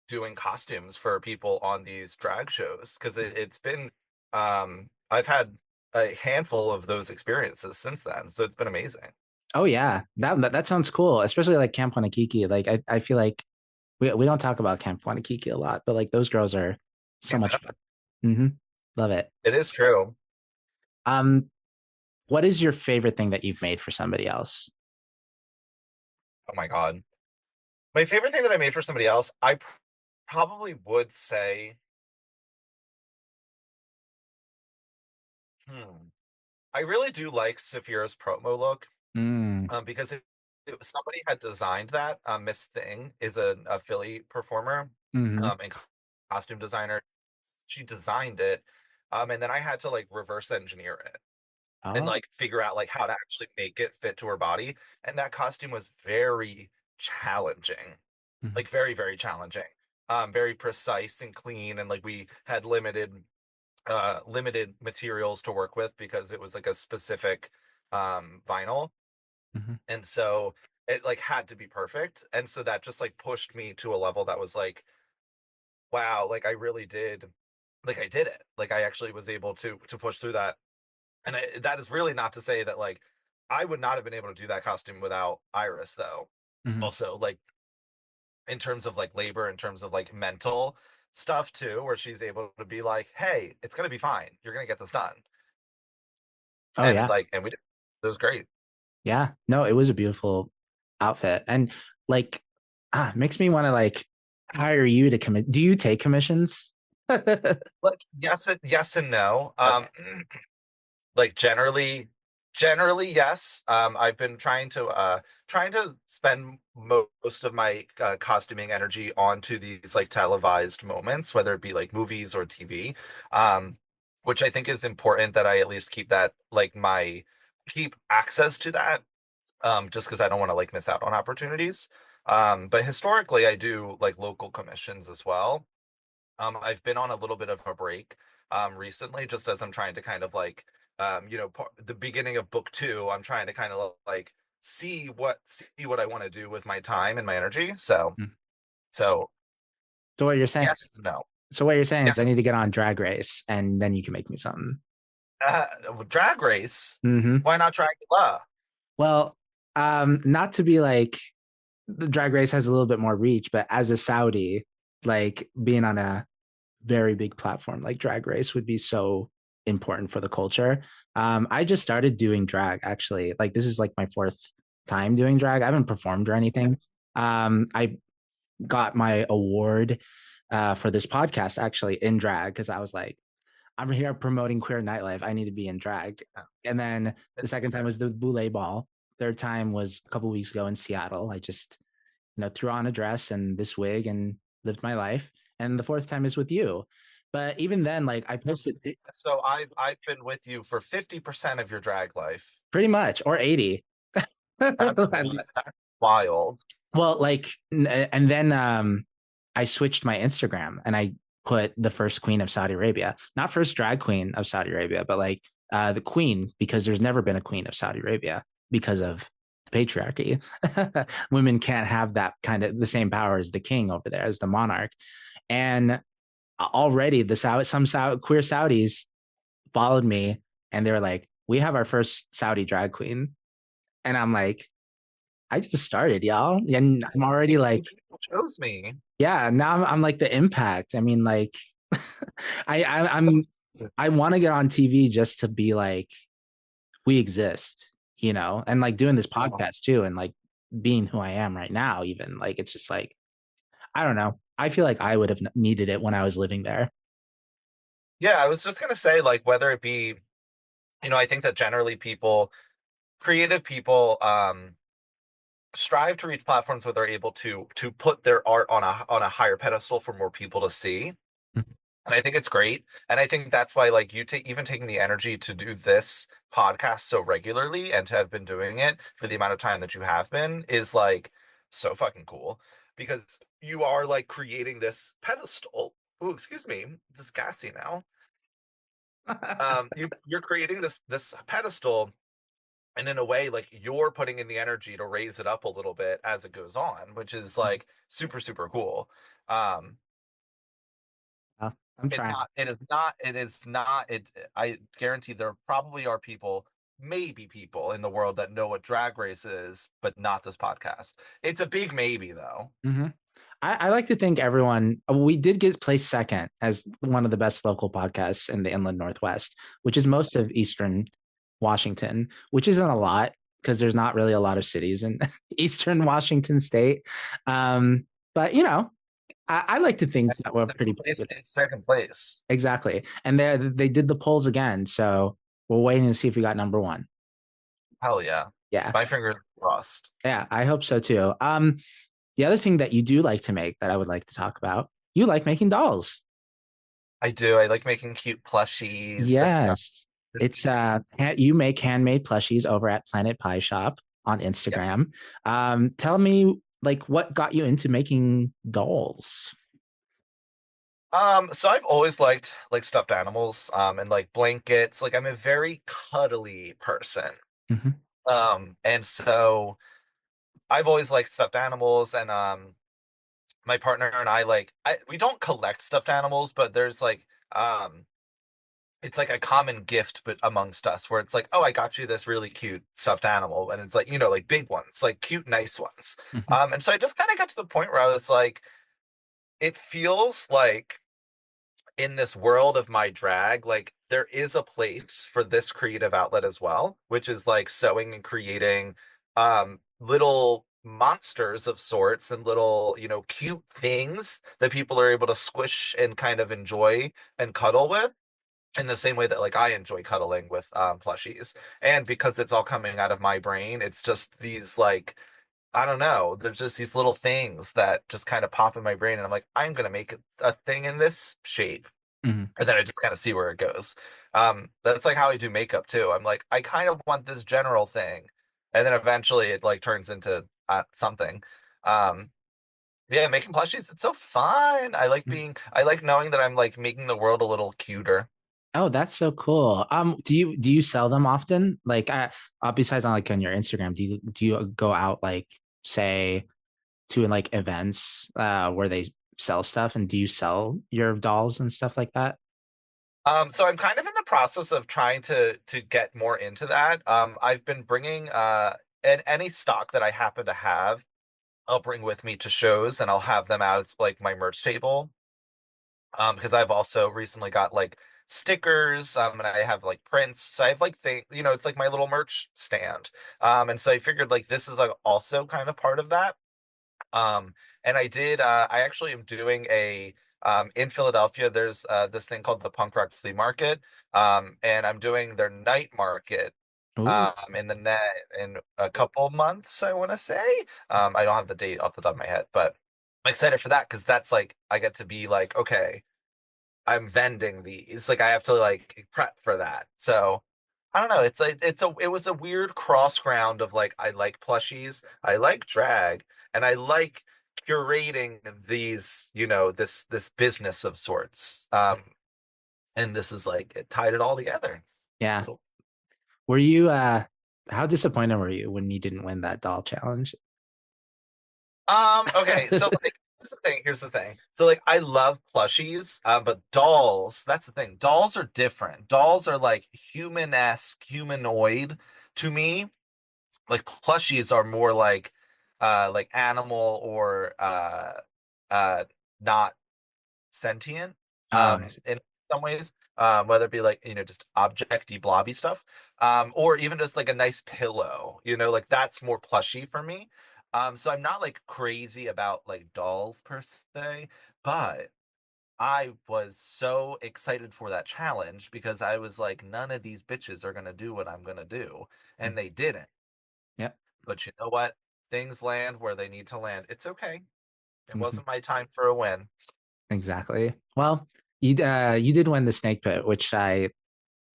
doing costumes for people on these drag shows because it's been I've had a handful of those experiences since then, so it's been amazing. oh yeah, that sounds cool. Especially like Camp Wanakiki. Like I feel like we don't talk about Camp Wanakiki a lot, but like those girls are so much Yeah, fun. Hmm. Love it. it is true. Um, what is your favorite thing that you've made for somebody else? Oh my god, my favorite thing that I made for somebody else, probably would say, hmm, I really do like Saphira's promo look. Mm, Because somebody had designed that. Miss Thing is a Philly performer hmm. and costume designer. She designed it, and then I had to like reverse engineer it and Oh, like figure out like how to actually make it fit to her body. And that costume was very challenging, mhm. like very very challenging. Very precise and clean, and like we had limited materials to work with because it was like a specific vinyl, Mhm. and so it like had to be perfect, and so that just like pushed me to a level that was like, wow, like I really did, like I did it, like I actually was able to push through that. And that is really not to say that like I would not have been able to do that costume without Iris though. Mhm. Also like in terms of like labor, in terms of like mental stuff too, where she's able to be like, hey, it's gonna be fine, you're gonna get this done. Oh And yeah. like, and we did. It was great. Yeah. No, it was a beautiful outfit. And like makes me want to like hire you to commit. Do you take commissions? Like yes and no. Okay. Like generally yes. I've been trying to spend most of my costuming energy onto these like televised moments, whether it be like movies or TV, um which I think is important that I at least keep that like my keep access to that, just because I don't want to like miss out on opportunities. But historically I do like local commissions as well. I've been on a little bit of a break recently, just as I'm trying to kind of like, the beginning of book two. I'm trying to kind of like see what I want to do with my time and my energy. So, Mm. so So what you're saying, yes, no, so what you're saying is I yes. need to get on Drag Race and then you can make me something. Uh, Drag Race. Hmm. Why not Dragula? Well, not to be like the Drag Race has a little bit more reach, but as a Saudi, like being on a very big platform like Drag Race would be so important for the culture. I just started doing drag actually. Like this is like my fourth time doing drag. I haven't performed or anything. I got my award for this podcast actually in drag because I was like, I'm here promoting queer nightlife. I need to be in drag. And then the It's second time was the Boulet Ball. Third time was a couple weeks ago in Seattle. I just threw on a dress and this wig and lived my life. And the fourth time is with you. But even then, like I posted so I've been with you for 50% of your drag life. pretty much or 80. That's wild. Well, like, and then I switched my Instagram and I put the first queen of Saudi Arabia, not first drag queen of Saudi Arabia, but like the queen, because there's never been a queen of Saudi Arabia because of the patriarchy. Women can't have that kind of the same power as the king over there, as the monarch. And already some queer Saudis followed me and they were like, we have our first Saudi drag queen. And I'm like, I just started, y'all. And I'm already like, People chose me. yeah, now I'm like the impact. I mean, like, I want to get on TV just to be like, we exist, and like doing this podcast too, and like being who I am right now, even like it's just like I don't know. I feel like I would have needed it when I was living there. Yeah, I was just gonna say, like, whether it be, I think that generally people, creative people, strive to reach platforms where they're able to put their art on a higher pedestal for more people to see. And I think it's great. And I think that's why, like, you take even taking the energy to do this podcast so regularly and to have been doing it for the amount of time that you have been is like so fucking cool because you are like creating this pedestal. Oh, excuse me, this is gassy now. You're creating this pedestal, and in a way, like you're putting in the energy to raise it up a little bit as it goes on, which is like super super cool. Um, I'm It's trying. not, it is not, it is not, it, I guarantee there probably are people, maybe people in the world that know what drag race is, but not this podcast. It's a big maybe though. Mhm. I like to think everyone, we did get placed second as one of the best local podcasts in the Inland Northwest, which is most of Eastern Washington, which isn't a lot because there's not really a lot of cities in Eastern Washington state. But, I like to think that we're pretty Place good. in second place. Exactly. And they did the polls again. So we're waiting to see if we got number one. Hell yeah. Yeah. My fingers crossed. Yeah. I hope so too. The other thing that you do like to make that I would like to talk about, you like making dolls. I do. I like making cute plushies. Yes. It's you make handmade plushies over at Planet Pie Shop on Yep. Instagram. Tell me like what got you into making dolls? So I've always liked like stuffed animals, and like blankets. Like I'm a very cuddly person. Mhm. And so I've always liked stuffed animals, and my partner and I we don't collect stuffed animals, but there's like it's like a common gift but amongst us where it's like, oh, I got you this really cute stuffed animal, and it's like, like big ones, like cute, nice ones. Mhm. And so I just kind of got to the point where I was like, it feels like in this world of my drag, like there is a place for this creative outlet as well, which is like sewing and creating little monsters of sorts and little, cute things that people are able to squish and kind of enjoy and cuddle with in the same way that like I enjoy cuddling with plushies. And because it's all coming out of my brain, it's just these like I don't know. There's just these little things that just kind of pop in my brain, and I'm like, I'm gonna make a thing in this shape, Mhm. and then I just kind of see where it goes. That's like how I do makeup too. I'm like, I kind of want this general thing, and then eventually it like turns into something. Um, yeah, making plushies, it's so fun. I like knowing that I'm like making the world a little cuter. Oh, that's so cool. Do you sell them often? Like, besides on like on your Instagram, do you go out like say to like events where they sell stuff, and do you sell your dolls and stuff like that? So I'm kind of in the process of trying to get more into that. I've been bringing any stock that I happen to have, I'll bring with me to shows, and I'll have them out as like my merch table. Because I've also recently got like stickers, and I have like prints. So I have like it's like my little merch stand. And so I figured like this is like also kind of part of that. Um, and I actually am doing in Philadelphia, there's this thing called the Punk Rock Flea Market. And I'm doing their night market Ooh. in the net in a couple months, I want to say. I don't have the date off the top of my head, but I'm excited for that because that's like I get to be like, okay, I'm vending these. Like I have to like prep for that. So I don't know. It was a weird cross ground of like I like plushies, I like drag, and I like curating these, this business of sorts. And this is like it tied it all together. Yeah. Little Were you how disappointed were you when you didn't win that doll challenge? Okay, so like here's the thing. So like I love plushies, but dolls, that's the thing. Dolls are different. Dolls are like human-esque, humanoid to me. Like plushies are more like animal or uh not sentient Oh, I see. in some ways. Whether it be like, just objecty blobby stuff. Or even just like a nice pillow, like that's more plushy for me. So I'm not like crazy about like dolls per se, but I was so excited for that challenge because I was like, none of these bitches are gonna do what I'm gonna do, and Mm. they didn't. Yep. But you know what? Things land where they need to land. It's okay. It Mhm. wasn't my time for a win. Exactly. Well, you did win the snake pit, which I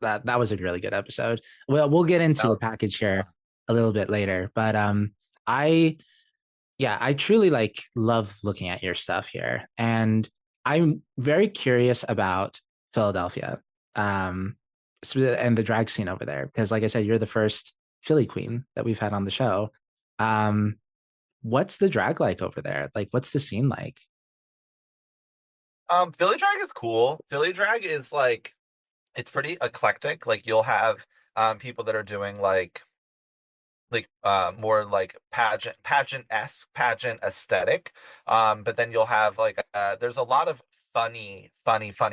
that was a really good episode. Well, we'll get That into the was package yeah. here a little bit later, but I yeah, I truly like love looking at your stuff here, and I'm very curious about Philadelphia, um, and the drag scene over there because, like I said, you're the first Philly queen that we've had on the show. Um, what's the drag like over there? Like, what's the scene like? Philly drag is cool. Philly drag is like it's pretty eclectic. Like you'll have people that are doing like more like pageant-esque pageant aesthetic, but then you'll have like there's a lot of funny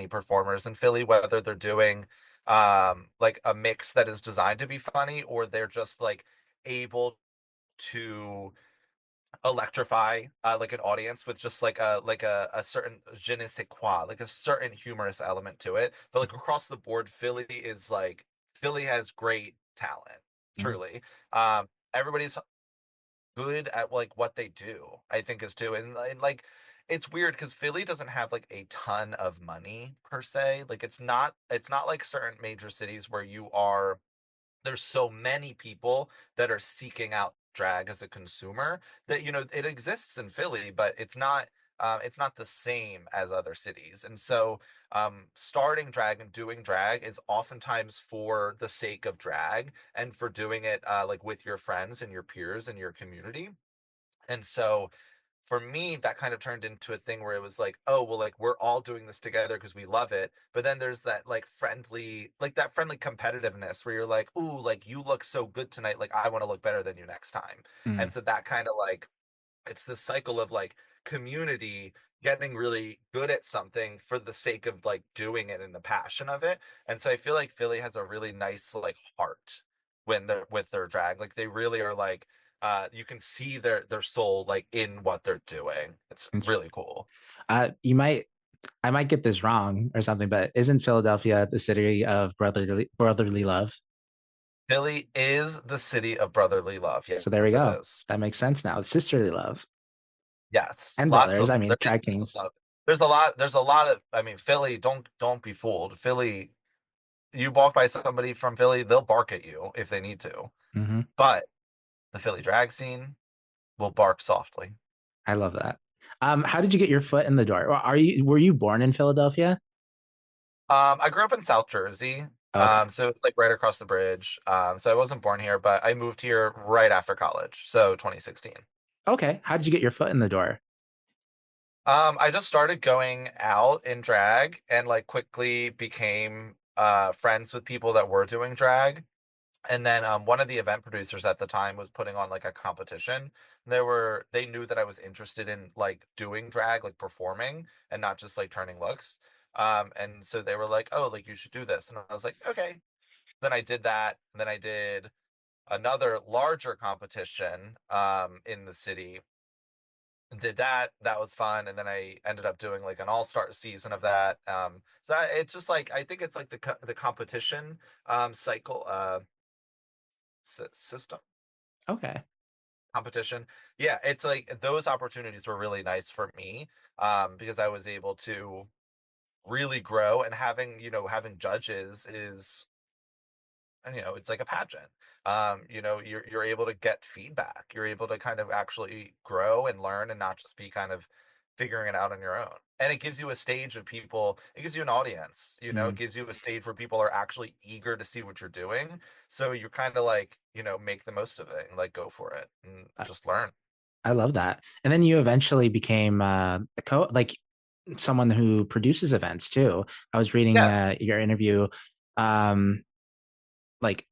performers in Philly, whether they're doing like a mix that is designed to be funny or they're just like able to electrify like an audience with just like a certain je ne sais quoi, like a certain humorous element to it. But like across the board, Philly has great talent, Mhm. truly. Everybody's good at like what they do, I think is too. And like it's weird because Philly doesn't have like a ton of money per se. Like it's not like certain major cities where you are there's so many people that are seeking out drag as a consumer that it exists in Philly, but it's not the same as other cities. And so starting drag and doing drag is oftentimes for the sake of drag and for doing it like with your friends and your peers and your community. And so for me, that kind of turned into a thing where it was like, oh, well, like we're all doing this together because we love it. But then there's that friendly competitiveness where you're like, ooh, like you look so good tonight. Like I want to look better than you next time. Mm. And so that kind of like, it's this cycle of like community getting really good at something for the sake of like doing it and the passion of it. And so I feel like Philly has a really nice like heart when they're with their drag. Like they really are like you can see their soul like in what they're doing. It's Interesting. really cool. You might I might get this wrong or something, but isn't Philadelphia the city of brotherly love? Philly is the city of brotherly love. Yes, So there we it go. is. That makes sense now. Sisterly love Yes. and Lots brothers. of I mean, there is drag a kings. lot. There's a lot of I mean Philly, don't be fooled. Philly, you walk by somebody from Philly, they'll bark at you if they need to. Hmm. But the Philly drag scene will bark softly. I love that. How did you get your foot in the door? Were you born in Philadelphia? I grew up in South Jersey, Okay. so it's like right across the bridge. So I wasn't born here, but I moved here right after college, so 2016. Okay. How did you get your foot in the door? I just started going out in drag and like quickly became friends with people that were doing drag. And then one of the event producers at the time was putting on like a competition. They knew that I was interested in like doing drag, like performing and not just like turning looks. And so they were like, "Oh, like you should do this." And I was like, "Okay." Then I did that, and then I did another larger competition in the city. Did that. That was fun, and then I ended up doing like an all-star season of that. It's just like I think it's like the competition cycle system Okay. competition. Yeah, it's like those opportunities were really nice for me because I was able to really grow, and having judges is, and it's like a pageant. You're able to get feedback, you're able to kind of actually grow and learn and not just be kind of figuring it out on your own. And it gives you a stage of people, it gives you an audience, it Mm. gives you a stage where people are actually eager to see what you're doing. So you kind of like make the most of it and like go for it and I, just learn. I love that. And then you eventually became like someone who produces events too. I was reading Yeah. your interview. Um, like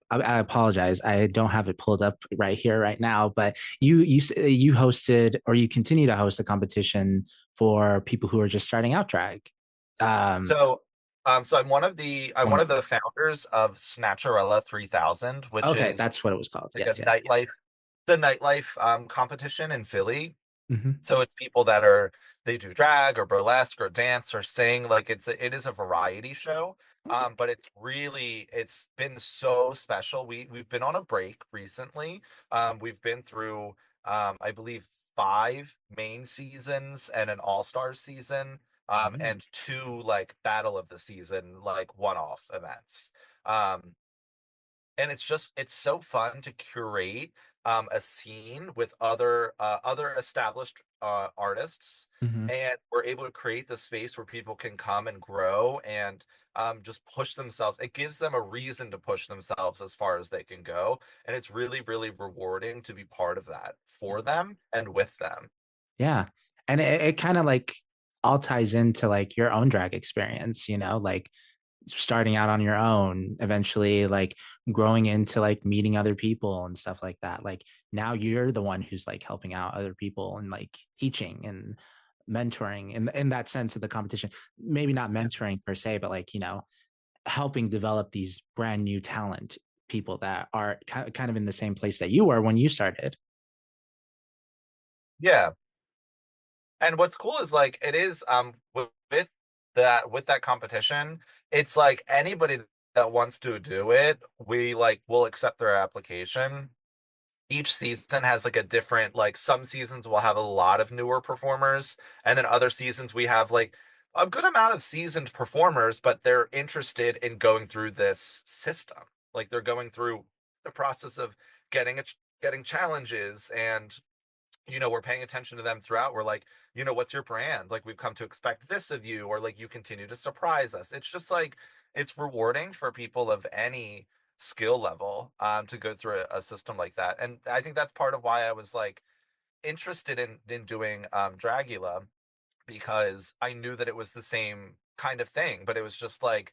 I apologize. I don't have it pulled up right here, right now. But you hosted or you continue to host a competition for people who are just starting out drag. Um, So I'm one one of of the founders of Snatcherella 3000, which okay, is that's what it was called. it's like Yes, a yeah. nightlife. the nightlife competition in Philly. Hmm. So it's people that are they do drag or burlesque or dance or sing. Like it is a variety show. But it's been so special. We've been on a break recently. We've been through I believe 5 main seasons and an all-star season, Mm. and two like battle of the season, like one-off events. Um, and it's so fun to curate a scene with other established artists, Hmm. and we're able to create the space where people can come and grow and just push themselves. It gives them a reason to push themselves as far as they can go, and it's really really rewarding to be part of that for them and with them. Yeah. And it kind of like all ties into like your own drag experience, like starting out on your own, eventually like growing into like meeting other people and stuff like that. Like now you're the one who's like helping out other people and like teaching and mentoring in that sense of the competition. Maybe not mentoring per se, but like, helping develop these brand new talent people that are kind of in the same place that you were when you started. Yeah. And what's cool is like it is with that competition, it's like anybody that wants to do it, we like will accept their application. Each season has like a different, like some seasons will have a lot of newer performers, and then other seasons we have like a good amount of seasoned performers, but they're interested in going through this system. Like they're going through the process of getting challenges, and we're paying attention to them throughout. We're like, what's your brand? Like, we've come to expect this of you, or like, you continue to surprise us. It's just like, it's rewarding for people of any skill level to go through a system like that. And I think that's part of why I was like interested in doing Dragula, because I knew that it was the same kind of thing, but it was just like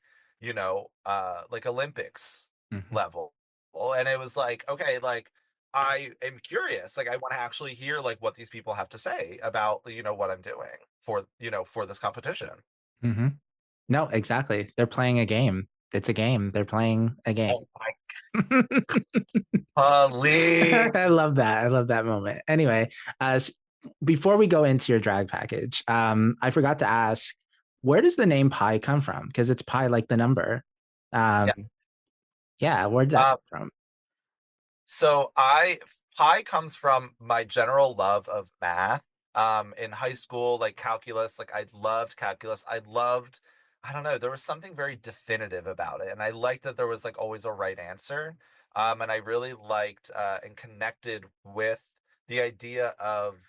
Olympics Mhm. level. And it was like, okay, like I am curious. Like I want to actually hear like what these people have to say about, what I'm doing for this competition. Hmm. No, exactly. They're playing a game. It's a game. They're playing a game. Oh my golly. I love that. I love that moment. Anyway, before we go into your drag package, I forgot to ask, where does the name Pi come from? Because it's Pi like the number. Yeah. Um, yeah, where did that Um, come from? So pi comes from my general love of math. In high school, like calculus, like I loved calculus. I don't know, there was something very definitive about it. And I liked that there was like always a right answer. And I really liked and connected with the idea of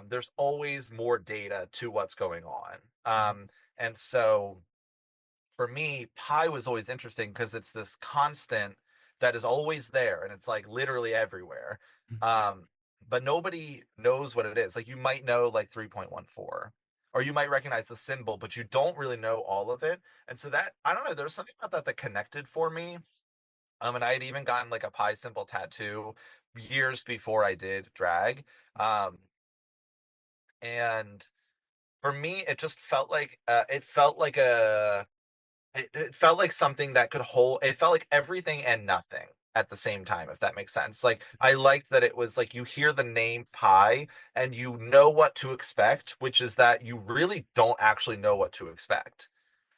there's always more data to what's going on. And so for me, pi was always interesting because it's this constant that is always there, and it's like literally everywhere. Um, but nobody knows what it is. Like you might know like 3.14, or you might recognize the symbol, but you don't really know all of it. And so that I don't know, there was something about that that connected for me. And I had even gotten like a pi symbol tattoo years before I did drag. Um, and for me, it just felt like it felt like something that could hold, it felt like everything and nothing at the same time, if that makes sense. Like I liked that it was like you hear the name pi and you know what to expect, which is that you really don't actually know what to expect.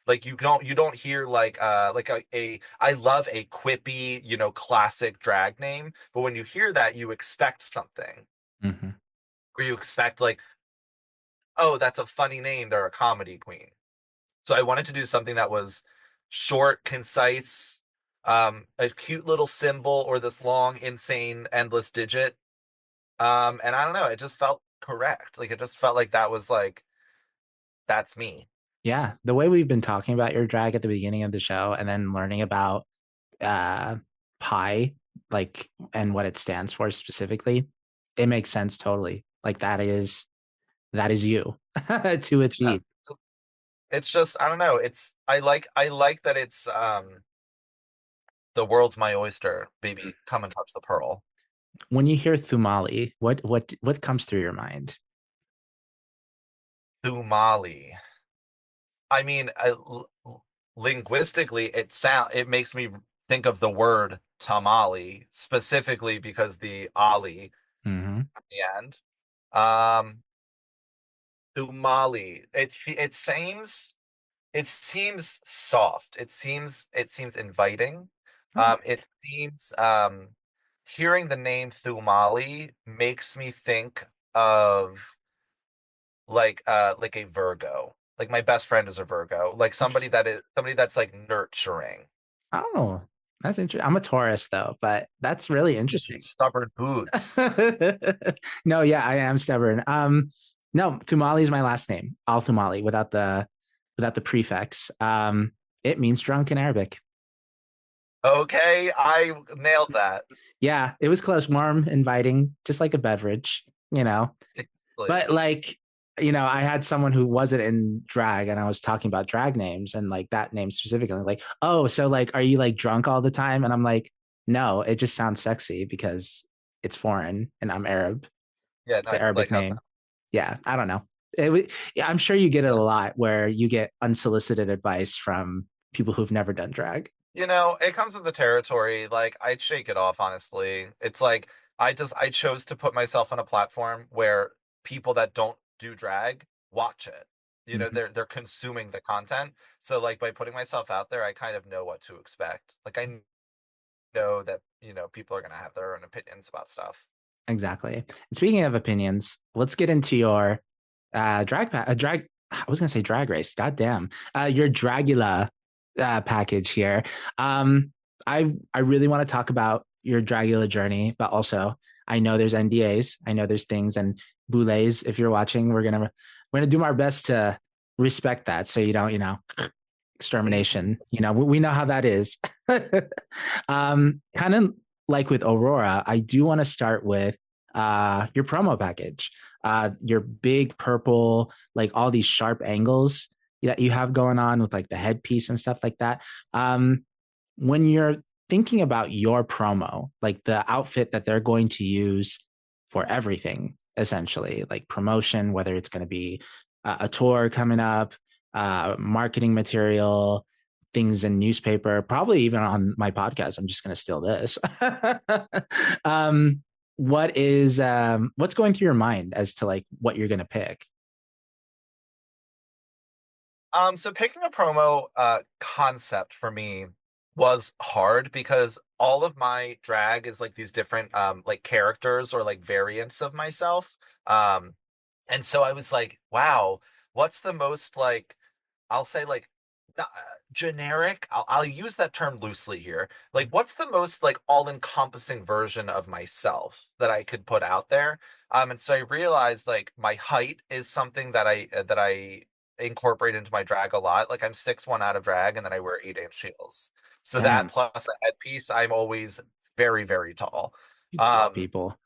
Like you don't hear like a I love a quippy, classic drag name, but when you hear that you expect something, Hmm. or you expect like, oh, that's a funny name, they're a comedy queen. So I wanted to do something that was short, concise, a cute little symbol, or this long, insane, endless digit. And I don't know, it just felt correct. Like it just felt like that was like that's me. Yeah, the way we've been talking about your drag at the beginning of the show and then learning about uh Pi, like and what it stands for specifically, it makes sense totally. Like that is you to a Yeah. T. So it's just I don't know. I like that it's the world's my oyster, baby. Come and touch the pearl. When you hear Thumali, what comes through your mind? Thumali. I mean, linguistically, it makes me think of the word tamale specifically because the Ali Hmm. at the end. Um, Umali. It seems soft. It seems inviting. It seems hearing the name Thumali makes me think of like a Virgo. Like my best friend is a Virgo. Like Interesting. somebody that's like nurturing. Oh, that's interesting. I'm a Taurus though, but that's really interesting. Stubborn boots. No, yeah, I am stubborn. No, Thumali is my last name. Al Thumali without the prefix. It means drunk in Arabic. Okay, I nailed that. Yeah, it was close, warm, inviting, just like a beverage, you know. Like, But like, I had someone who wasn't in drag and I was talking about drag names and like that name specifically, like, oh, so like, are you like drunk all the time? And I'm like, no, it just sounds sexy because it's foreign and I'm Arab. yeah, The no, Arabic like how name. Yeah, I don't know. Yeah, I'm sure you get it a lot where you get unsolicited advice from people who've never done drag. it comes with the territory. Like I'd shake it off, honestly. It's like I chose to put myself on a platform where people that don't do drag watch it. Mhm. They're consuming the content. So like by putting myself out there, I kind of know what to expect. Like I know that, people are gonna have their own opinions about stuff. Exactly. And speaking of opinions, let's get into your drag. I was gonna say drag race. God damn. Your Dragula package here. Um, I really want to talk about your Dragula journey, but also I know there's NDAs. I know there's things and Boulets. If you're watching, we're gonna do our best to respect that, so you don't, extermination. We know how that is. Kind of like with Aurora, I do want to start with your promo package, your big purple, like all these sharp angles that you have going on with like the headpiece and stuff like that. When you're thinking about your promo, like the outfit that they're going to use for everything, essentially, like promotion, whether it's going to be a tour coming up, marketing material, things in newspaper, probably even on my podcast. I'm just going to steal this. um, what's going through your mind as to like what you're going to pick? So picking a promo concept for me was hard because all of my drag is like these different like characters or like variants of myself. Um and so I was like, wow, what's the most like I'll say like generic. I'll use that term loosely here. Like, what's the most like all-encompassing version of myself that I could put out there? And so I realized like my height is something that I incorporate into my drag a lot. Like I'm 6'1" out of drag, and then I wear 8-inch heels. So that Damn, plus a headpiece, I'm always very, very tall. you tall Um, people.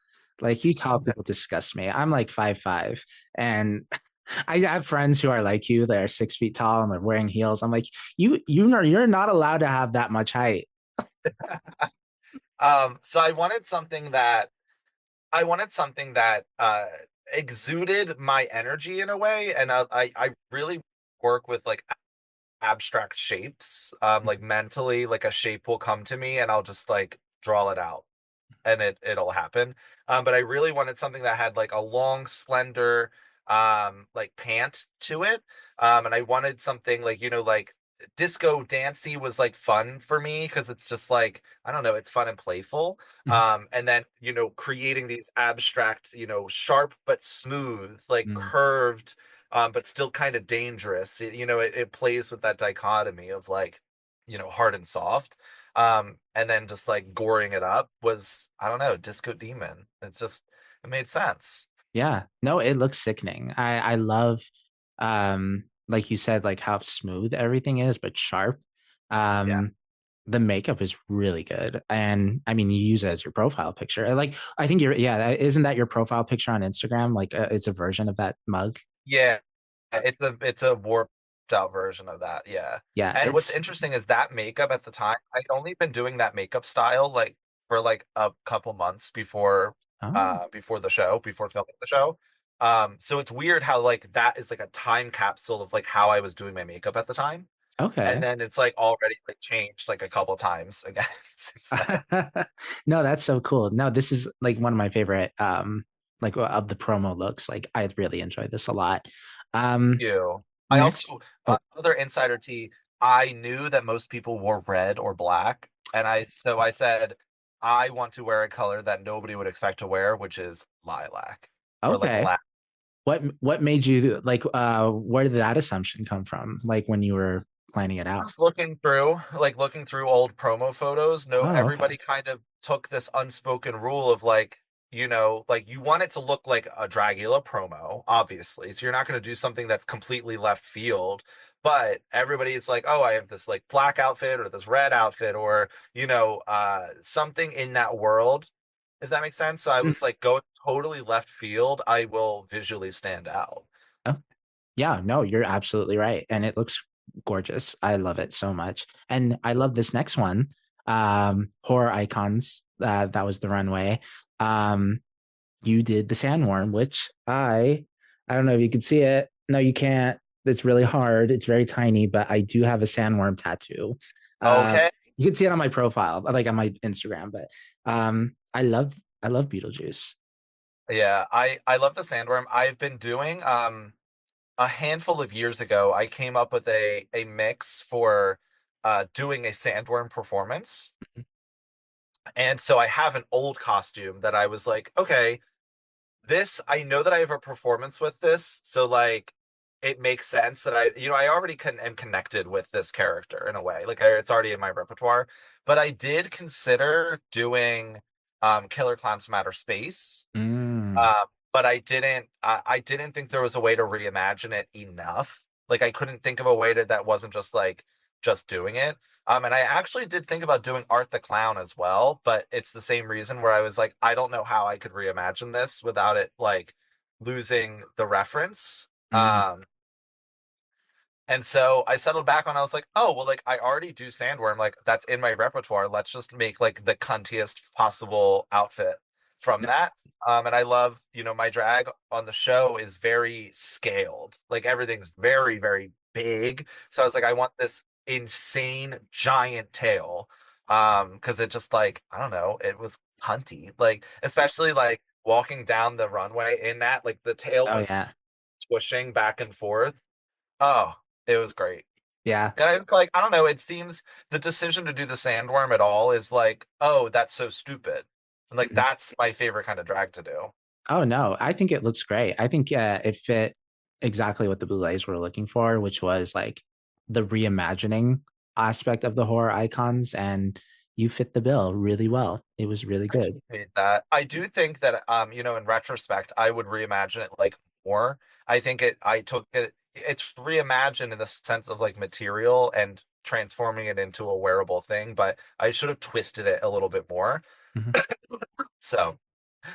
Like you tall people disgust me. I'm like 5'5", and I have friends who are like you. They're 6 feet tall and they're wearing heels. I'm like, you're not allowed to have that much height. so I wanted something that exuded my energy in a way, and I really work with like abstract shapes. Like mentally, like a shape will come to me, and I'll just like draw it out, and it'll happen. But I really wanted something that had like a long, slender, like pant to it. And I wanted something like like disco dancey was like fun for me because it's just like I don't know, it's fun and playful. And then creating these abstract, sharp but smooth, like Mm. curved, but still kind of dangerous. It plays with that dichotomy of like hard and soft. And then just like goring it up was, I don't know, Disco Demon. It made sense. Yeah, no, it looks sickening. I love, like you said, like how smooth everything is, but sharp. Yeah. Um, the makeup is really good, and I mean, you use it as your profile picture. Like, I think yeah, isn't that your profile picture on Instagram? Like, it's a version of that mug. Yeah. It's a warped out version of that. Yeah. Yeah, And what's it's interesting is that makeup at the time, I'd only been doing that makeup style like for like a couple months oh, before the show, before filming the show. So it's weird how like that is like a time capsule of like how I was doing my makeup at the time. Okay. And then it's like already like changed like a couple times again since then. No, that's so cool. No, this is like one of my favorite like of the promo looks. Like I really enjoyed this a lot. Um You. I next also oh, other insider tea. I knew that most people wore red or black, and I said I want to wear a color that nobody would expect to wear, which is lilac or like okay. lac. What made you like where did that assumption come from? Like when you were planning it out? Just looking through old promo photos, no, Oh, okay. everybody kind of took this unspoken rule of like, like you want it to look like a Dragula promo, obviously. So you're not going to do something that's completely left field. But everybody's like, oh, I have this like black outfit or this red outfit or, something in that world, if that makes sense. So I Mm. was like going totally left field. I will visually stand out. Oh, yeah, no, you're absolutely right. And it looks gorgeous. I love it so much. And I love this next one. Horror icons. That was the runway. Um, you did the sandworm, which I don't know if you can see it. No, you can't. It's really hard. It's very tiny, but I do have a sandworm tattoo. Uh, Okay. you can see it on my profile, like on my Instagram. But I love Beetlejuice. Yeah, I love the sandworm. I've been doing a handful of years ago, I came up with a mix for doing a sandworm performance. And so I have an old costume that I was like, okay, this I know that I have a performance with this, so like it makes sense that I already am connected with this character in a way. Like it's already in my repertoire. But I did consider doing Killer Clowns from Outer Space. Mm, Um, but I didn't think there was a way to reimagine it enough. Like I couldn't think of a way that wasn't just like just doing it. And I actually did think about doing Art the Clown as well, but it's the same reason where I was like, I don't know how I could reimagine this without it like losing the reference. mm, And so I settled back on I was like, oh well, like I already do sandworm, like that's in my repertoire. Let's just make like the cuntiest possible outfit from that. And I love, my drag on the show is very scaled. Like everything's very, very big. So I was like, I want this insane giant tail. Because it just like, I don't know, it was cunty. Like, especially like walking down the runway in that, like the tail oh was yeah. swishing back and forth. Oh, it was great. Yeah. And it's like, I don't know, it seems the decision to do the sandworm at all is like, oh, that's so stupid. And like Mhm. that's my favorite kind of drag to do. Oh no, I think it looks great. I think it fit exactly what the Boulets were looking for, which was like the reimagining aspect of the horror icons, and you fit the bill really well. It was really good. Hate that. I do think that in retrospect, I would reimagine it like more. I took it's reimagined in the sense of like material and transforming it into a wearable thing, but I should have twisted it a little bit more. Mhm. So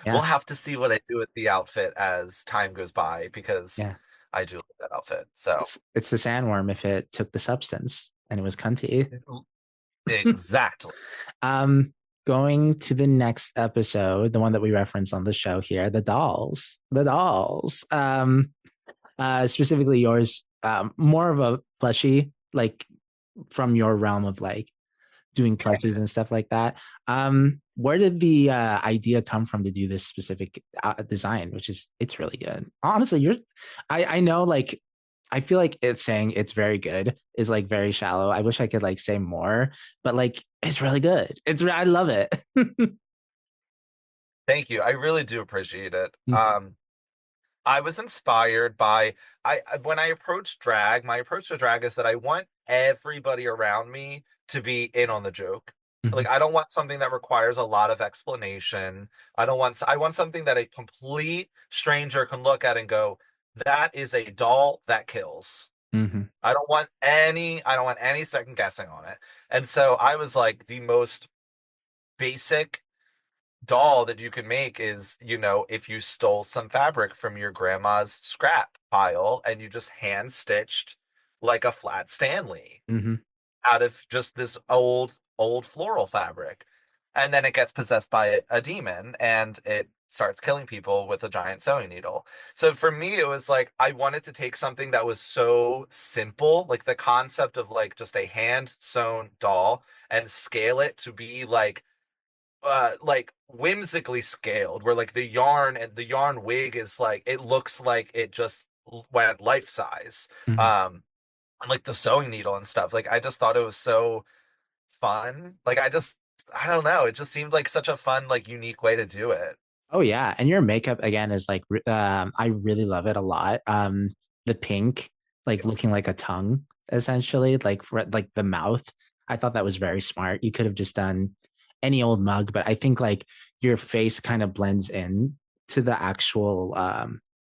we'll Yeah, have to see what I do with the outfit as time goes by because yeah. I do like that outfit. So It's the sandworm if it took the substance and it was cunty. exactly. Um, going to the next episode, the one that we referenced on the show here, the dolls. The dolls. Specifically yours, more of a fleshy, like from your realm of like doing plushies and stuff like that. Where did the idea come from to do this specific design? Which is it's really good. Honestly, I know like I feel like it's saying it's very good is like very shallow. I wish I could like say more, but like it's really good. I love it. Thank you. I really do appreciate it. Mhm, I was inspired by when I approach drag, my approach to drag is that I want everybody around me to be in on the joke. mhm, Like I don't want something that requires a lot of explanation. I want something that a complete stranger can look at and go, that is a doll that kills. mhm, I don't want any second guessing on it. And so I was like the most basic doll that you can make is, if you stole some fabric from your grandma's scrap pile and you just hand stitched like a flat Stanley mhm, out of just this old floral fabric. And then it gets possessed by a demon and it starts killing people with a giant sewing needle. So for me, it was like I wanted to take something that was so simple, like the concept of like just a hand sewn doll, and scale it to be like whimsically scaled, where like the yarn and the yarn wig is like it looks like it just went life size. Mhm. Um, and like the sewing needle and stuff. Like I just thought it was so fun. Like I don't know, it just seemed like such a fun, like unique way to do it. Oh yeah, and your makeup again is like I really love it a lot. The pink, like looking like a tongue, essentially, like for like the mouth. I thought that was very smart. You could have just done any old mug, but I think like your face kind of blends in to the actual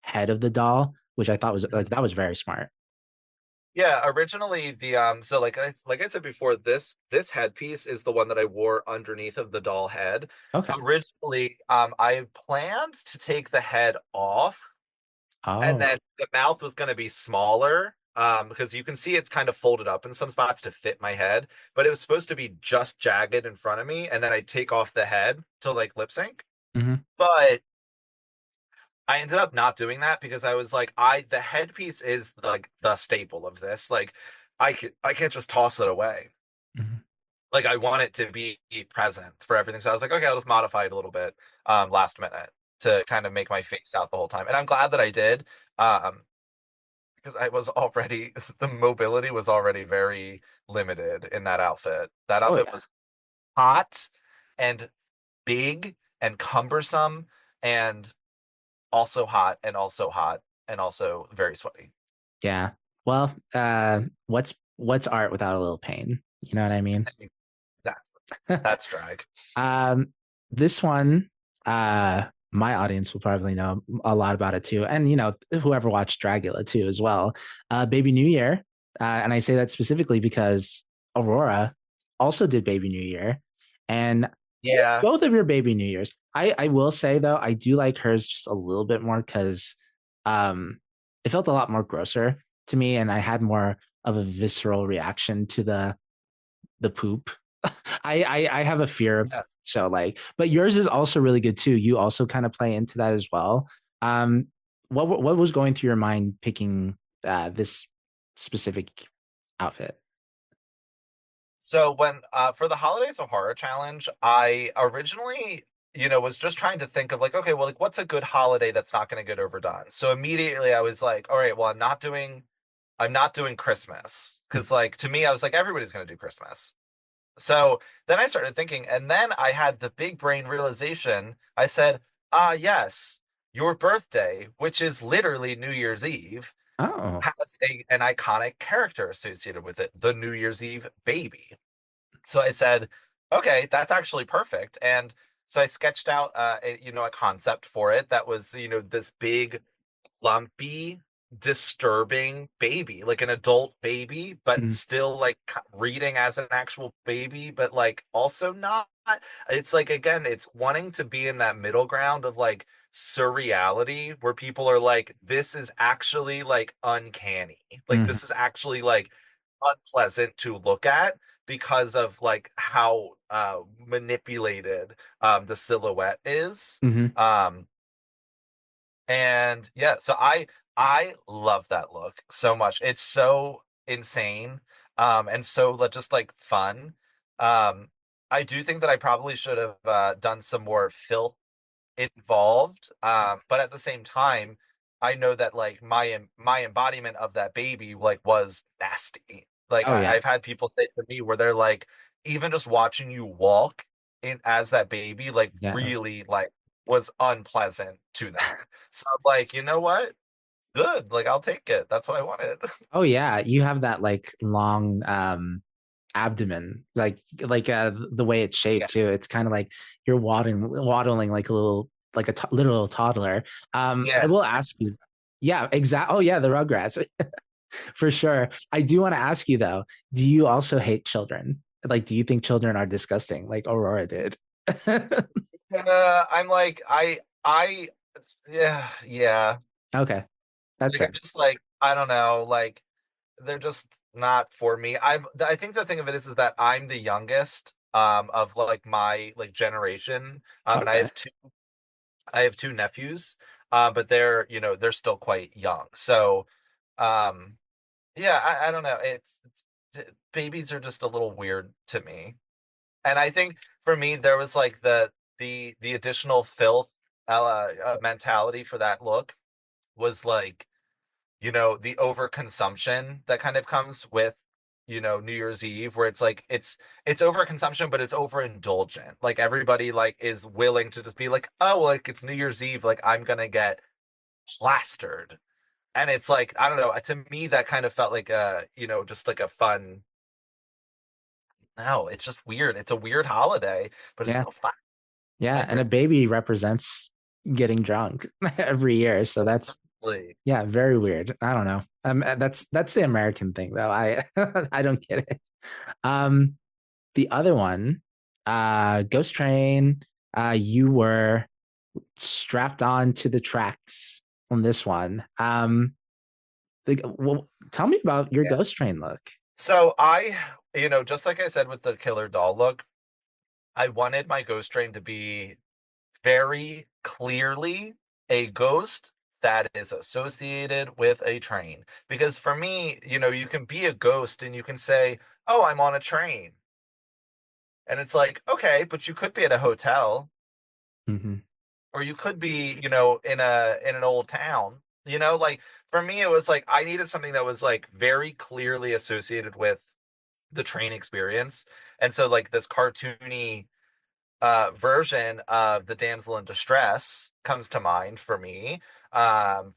head of the doll, which I thought was like that was very smart. Yeah, originally the so like I said before, this headpiece is the one that I wore underneath of the doll head. Okay. Originally, I planned to take the head off, and Oh. then the mouth was going to be smaller, because you can see it's kind of folded up in some spots to fit my head, but it was supposed to be just jagged in front of me, and then I take off the head to like lip sync. Hmm. But I ended up not doing that because I was like, the headpiece is like the staple of this. Like, I can't just toss it away. Hmm. Like, I want it to be present for everything. So I was like, okay, I'll just modify it a little bit, last minute to kind of make my face out the whole time. And I'm glad that I did, because I was already the mobility was already very limited in that outfit. That Oh outfit yeah. was hot and big and cumbersome and also hot and also hot and also very sweaty. Yeah. Well, what's art without a little pain? You know what I mean? That that's drag. Um, this one, my audience will probably know a lot about it too, and whoever watched Dragula too as well. Baby New Year, and I say that specifically because Aurora also did Baby New Year, and Yeah, both of your Baby New Years. I will say though, I do like hers just a little bit more because, um, it felt a lot more grosser to me, and I had more of a visceral reaction to the poop. I have a fear of yeah. so like, but yours is also really good too. You also kind of play into that as well. Um, what was going through your mind picking this specific outfit? So when for the Holidays of Horror challenge, I originally, was just trying to think of like, okay, well, like what's a good holiday that's not going to get overdone? So immediately I was like, all right, well, I'm not doing Christmas because like to me, I was like, everybody's going to do Christmas. So then I started thinking, and then I had the big brain realization. I said, yes, your birthday, which is literally New Year's Eve, Oh. has an iconic character associated with it, the New Year's Eve baby. So I said, okay, that's actually perfect. And so I sketched out, a concept for it that was, this big lumpy, disturbing baby, like an adult baby, but Mm, still like reading as an actual baby, but like also not. It's like, again, it's wanting to be in that middle ground of like surreality where people are like, this is actually like uncanny. Like, mhm, this is actually like unpleasant to look at because of like how manipulated the silhouette is. mhm, Um, and yeah, so I love that look so much. It's so insane, and so just like fun. Um, I do think that I probably should have done some more filth involved. But at the same time, I know that like my embodiment of that baby like was nasty. Like oh yeah. I've had people say to me where they're like, even just watching you walk in as that baby, like Yes. really like was unpleasant to them. So I'm like, you know what? Good. Like I'll take it. That's what I wanted. Oh yeah, you have that like long abdomen, like the way it's Yeah. shaped too. It's kind of like you're waddling like a little like a little toddler. I Yeah. will ask you. Yeah, exactly. Oh yeah, the Rugrats for sure. I do want to ask you though, do you also hate children? Like, do you think children are disgusting like Aurora did? I'm like, yeah, yeah. Okay, that's Like fair. I'm just like, I don't know, like they're just not for me. I think the thing of it is that I'm the youngest of like my like generation. And I Okay. have I have two nephews, but they're, they're still quite young. So, um, yeah, I don't know. Babies are just a little weird to me. And I think for me, there was like the additional filth mentality for that look was like, the overconsumption that kind of comes with, New Year's Eve, where it's like it's overconsumption, but it's overindulgent. Like everybody like is willing to just be like, oh, well, like it's New Year's Eve, like I'm gonna get plastered. And it's like, I don't know, to me that kind of felt like just like a fun. No, it's just weird. It's a weird holiday, but it's Yeah. still fun. I Yeah. And agree. a baby represents getting drunk every year. So that's, Absolutely. yeah, very weird. I don't know. That's the American thing though. I I don't get it. Um, the other one, Ghost Train, you were strapped on to the tracks on this one. Well, tell me about your Yeah. Ghost Train look. So just like I said with the killer doll look, I wanted my ghost train to be very clearly a ghost that is associated with a train. Because for me, you can be a ghost and you can say, "Oh, I'm on a train." And it's like, "Okay, but you could be at a hotel Hmm. or you could be, in an old town." Like for me it was like I needed something that was like very clearly associated with the train experience. And so like this cartoony version of the damsel in distress comes to mind for me,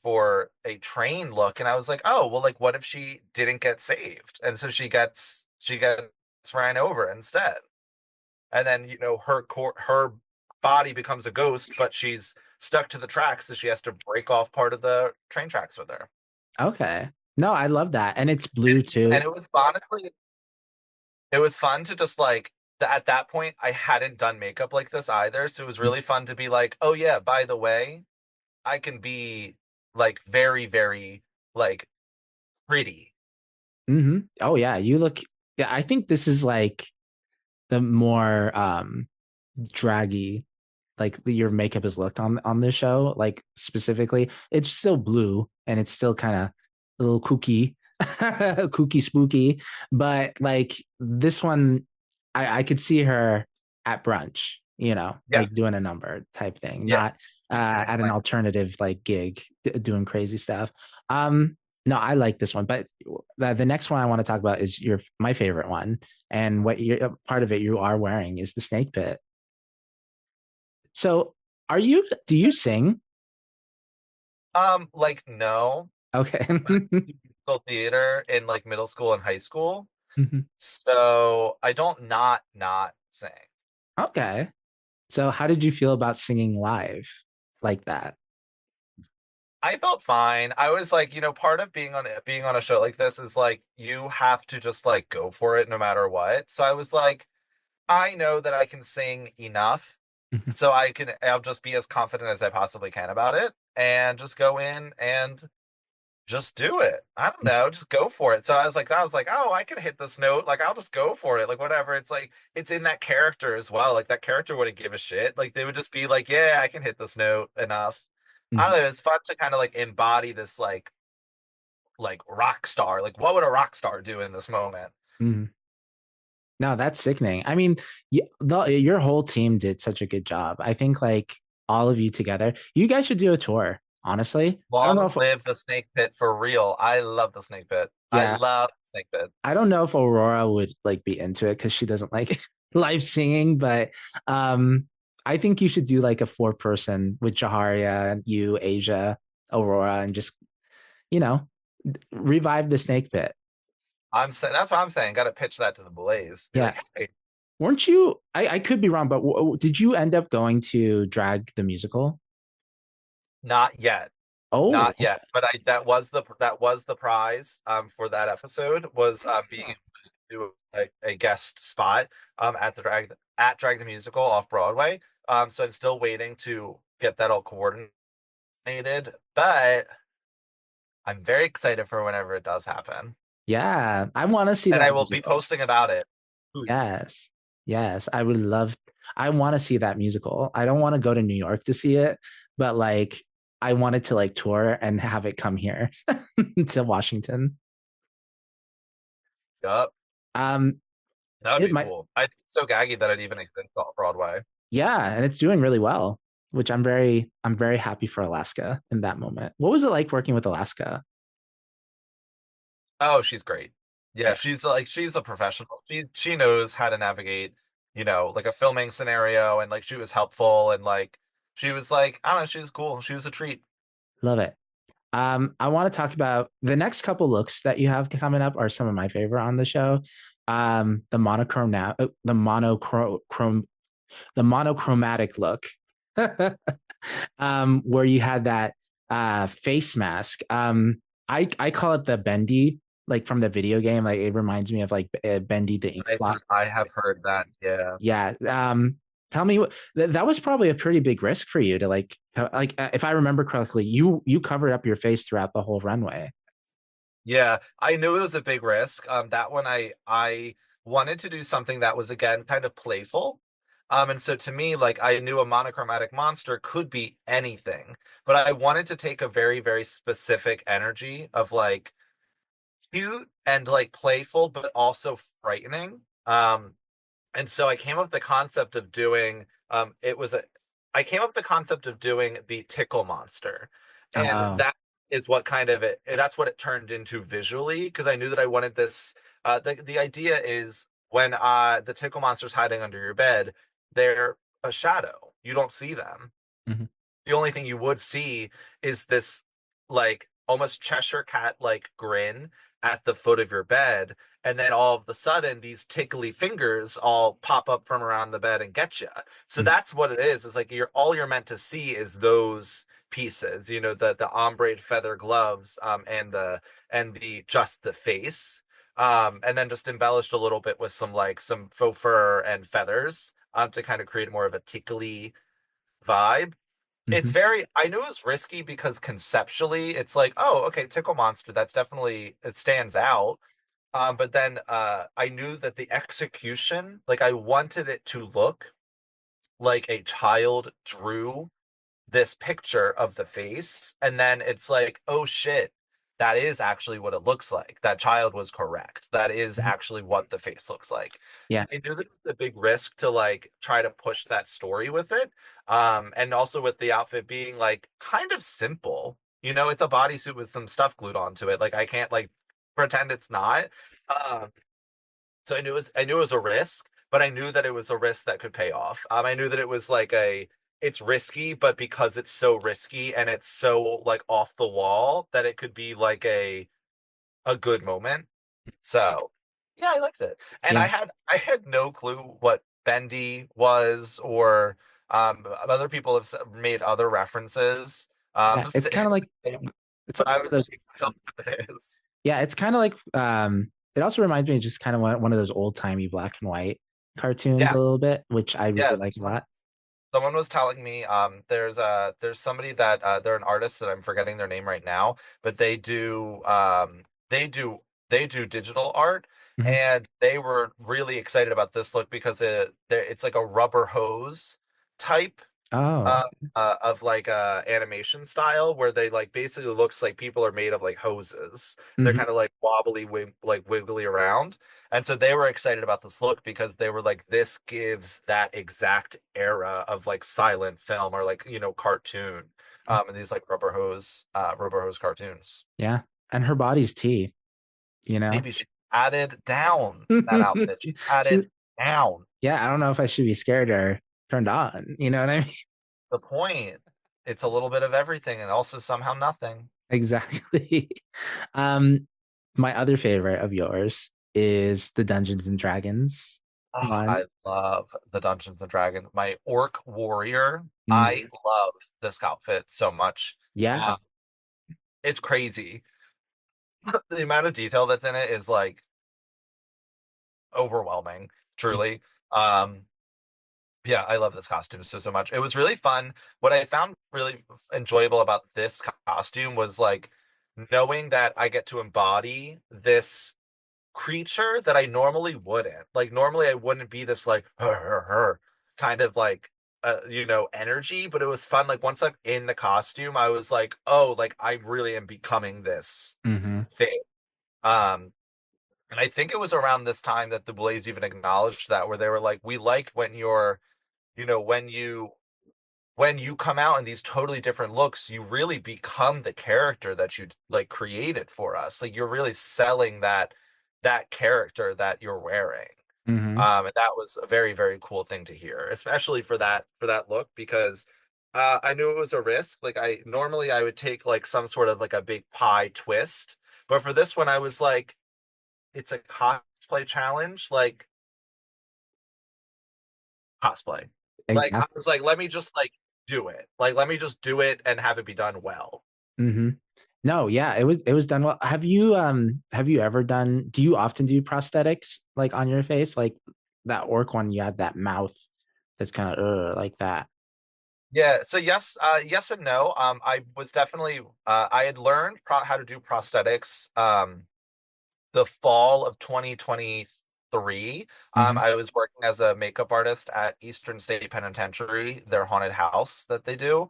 for a train look. And I was like, oh well, like what if she didn't get saved and so she gets ran over instead, and then her body becomes a ghost but she's stuck to the tracks, so she has to break off part of the train tracks with her. Okay. No, I love that. And it's and, blue it's, and too. it was honestly, it was fun to just like at that point I hadn't done makeup like this either, so it was really fun to be like, oh yeah, by the way, I can be like very, very like pretty. Hmm. Oh yeah, you look, yeah, I think this is like the more draggy like your makeup is looked on this show, like specifically. It's still blue and it's still kind of a little kooky, kooky spooky, but like this one, I could see her at brunch, Yeah, like doing a number type thing, yeah, not at an definitely. alternative like gig doing crazy stuff. Um, no, I like this one, but the next one I want to talk about is your my favorite one, and what you're part of it you are wearing is the snake pit. So, do you sing? Like no, Okay. but I did musical theater in like middle school and high school, Mhm. so I don't not sing. Okay. So, how did you feel about singing live like that? I felt fine. I was like, part of being on a show like this is like you have to just like go for it no matter what. So I was like, I know that I can sing enough, Mhm. so I'll just be as confident as I possibly can about it and just go in and just do it. I don't know, just go for it. So I was like, oh, I can hit this note. Like I'll just go for it. Like whatever. It's like it's in that character as well. Like that character wouldn't give a shit. Like they would just be like, yeah, I can hit this note enough. I Mhm. don't know. It's fun to kind of like embody this like rock star. Like what would a rock star do in this moment? Mhm. No, that's sickening. I mean, your whole team did such a good job. I think like all of you together, you guys should do a tour. Honestly, I don't know Long if live the snake pit for real. I love the snake pit. I yeah, love the snake pit. I don't know if Aurora would like be into it because she doesn't like live singing, but I think you should do like a four-person with Jaharia, you, Asia, Aurora, and just, you know, revive the snake pit. I'm saying that's what I'm saying. Got to pitch that to the Blaze. Be Yeah. like, hey, Weren't you? I could be wrong, but did you end up going to drag the musical? not yet. Oh, Not yet, but I that was the prize for that episode was being able to do a guest spot at Drag the Musical off Broadway. So I'm still waiting to get that all coordinated, but I'm very excited for whenever it does happen. yeah. I want to see And I that will be musical. posting about it. Ooh, Yes. Yes. I would love. I want to see that musical. I don't want to go to New York to see it, but like I wanted to like tour and have it come here to Washington. Yup. Um, That would it be might, cool. I think it's so gaggy that it even exists off Broadway. yeah, and it's doing really well, which I'm very happy for Alaska in that moment. What was it like working with Alaska? Oh, she's great. Yeah, Yeah, she's a professional. She knows how to navigate, like a filming scenario, and like she was helpful, and like she was like, I don't know, she was cool. She was a treat. love it. I want to talk about the next couple looks that you have coming up are some of my favorite on the show. The monochrome now, the monochromatic look, where you had that face mask. I call it the bendy, like from the video game. Like it reminds me of like Bendy the Ink Blot. I have heard that. Yeah. Yeah. Tell me what that was probably a pretty big risk for you to like if I remember correctly, you covered up your face throughout the whole runway. Yeah, I knew it was a big risk. That one I wanted to do something that was again kind of playful. And so to me, like I knew a monochromatic monster could be anything, but I wanted to take a very, very specific energy of like cute and like playful, but also frightening. And so I came up with the concept of doing I came up with the concept of doing the tickle monster. And Oh. that is what kind of that's what it turned into visually because I knew that I wanted this the idea is when the tickle monster's hiding under your bed, they're a shadow. You don't see them. Mhm. The only thing you would see is this like almost Cheshire cat like grin at the foot of your bed, and then all of a sudden these tickly fingers all pop up from around the bed and get you. So Mhm. that's what it is like you're meant to see is those pieces, the ombre feather gloves, and the just the face, and then just embellished a little bit with some faux fur and feathers, to kind of create more of a tickly vibe. It's Mhm. very, I knew it was risky because conceptually it's like, oh, okay, Tickle Monster, that's definitely, it stands out. But then I knew that the execution, like I wanted it to look like a child drew this picture of the face, and then it's like, oh shit, that is actually what it looks like. That child was correct. That is Mhm. actually what the face looks like. Yeah. I knew this was a big risk to like try to push that story with it. And also with the outfit being like kind of simple. It's a bodysuit with some stuff glued onto it. Like I can't like pretend it's not. Um, so I knew it was a risk, but I knew that it was a risk that could pay off. I knew that it was like it's risky, but because it's so risky and it's so like off the wall that it could be like a good moment. So yeah, I liked it. And Yeah. I had no clue what bendy was, or other people have made other references. Yeah. It's kind of like it's But like I one of was those. like, tell me what it is. Yeah, it's kind of like it also reminds me of just kind of one of those old-timey black and white cartoons Yeah, a little bit, which I really yeah. like a lot. Someone was telling me there's somebody that they're an artist that I'm forgetting their name right now, but they do they do digital art, Mhm. and they were really excited about this look because it's like a rubber hose type Oh. uh, of like animation style where they like basically looks like people are made of like hoses. They're Mhm. kind of like wobbly, like wiggly around. And so they were excited about this look because they were like, this gives that exact era of like silent film or like, cartoon. And these like rubber hose cartoons. Yeah. And her body's tea, you know? Maybe she added down that outfit. She She's added down yeah, I don't know if I should be scared or turned on. You know what I mean? the point. It's a little bit of everything and also somehow nothing. Exactly. Um, my other favorite of yours is the Dungeons and Dragons Ah, one. I love the Dungeons and Dragons. My orc warrior. I Mhm. love this outfit so much. Yeah. Uh, it's crazy. The amount of detail that's in it is like overwhelming, truly. Um, yeah, I love this costume so much. It was really fun. What I found really enjoyable about this costume was like knowing that I get to embody this creature that I normally wouldn't. Like normally I wouldn't be this like her. kind of like energy, but it was fun. Like once I'm in the costume, I was like, oh, like I really am becoming this Mm-hmm. thing. Um, and I think it was around this time that the Blaze even acknowledged that, where they were like, we like when you're, when you come out in these totally different looks, you really become the character that you like created for us. Like you're really selling that character that you're wearing. Mm-hmm. And that was a very, very cool thing to hear, especially for that look, because I knew it was a risk. Like I would take like some sort of like a big pie twist, but for this one I was like, it's a cosplay challenge, like cosplay. Like I Exactly. was like, let me just like do it. Like let me just do it and have it be done well. Mm-hmm. No, yeah, it was done well. Have you ever done, do you often do prosthetics like on your face? Like that orc one, you had that mouth that's kind of like that. Yeah, so yes, yes and no. I was definitely I had learned how to do prosthetics the fall of 2023. Mm-hmm. I was working as a makeup artist at Eastern State Penitentiary, their haunted house that they do.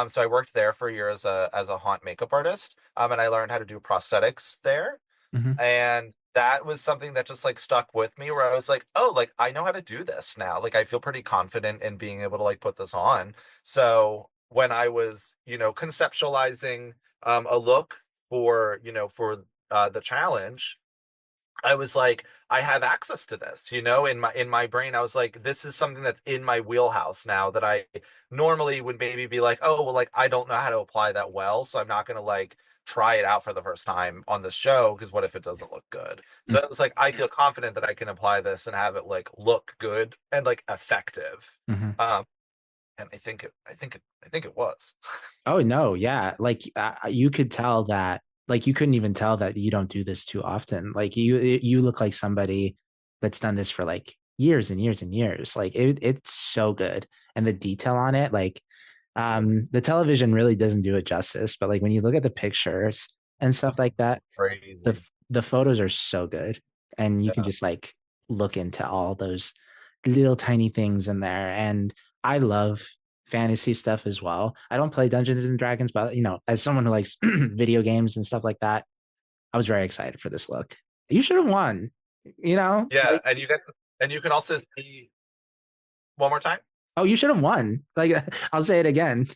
So I worked there for a year as a haunt makeup artist. And I learned how to do prosthetics there. Mm-hmm. And that was something that just like stuck with me, where I was like, oh, like I know how to do this now. Like I feel pretty confident in being able to like put this on. So when I was, conceptualizing a look for, the challenge, I was like, I have access to this, in my brain. I was like, this is something that's in my wheelhouse now, that I normally would maybe be like, oh, well, like I don't know how to apply that well, so I'm not gonna like try it out for the first time on the show, because what if it doesn't look good? So it was like, I feel confident that I can apply this and have it like look good and like effective. Mm-hmm. Um, and I think it was. Oh no, yeah. Like you could tell that, like you couldn't even tell that you don't do this too often. Like you look like somebody that's done this for like years and years and years. Like it's so good. And the detail on it, like the television really doesn't do it justice, but like when you look at the pictures and stuff like that, the Crazy. the photos are so good. And you can Yeah. just like look into all those little tiny things in there. And I love fantasy stuff as well. I don't play Dungeons and Dragons, but as someone who likes video games and stuff like that, I was very excited for this look. You should have won. Yeah, Like, and you can also see one more time. oh, you should have won. Like, I'll say it again.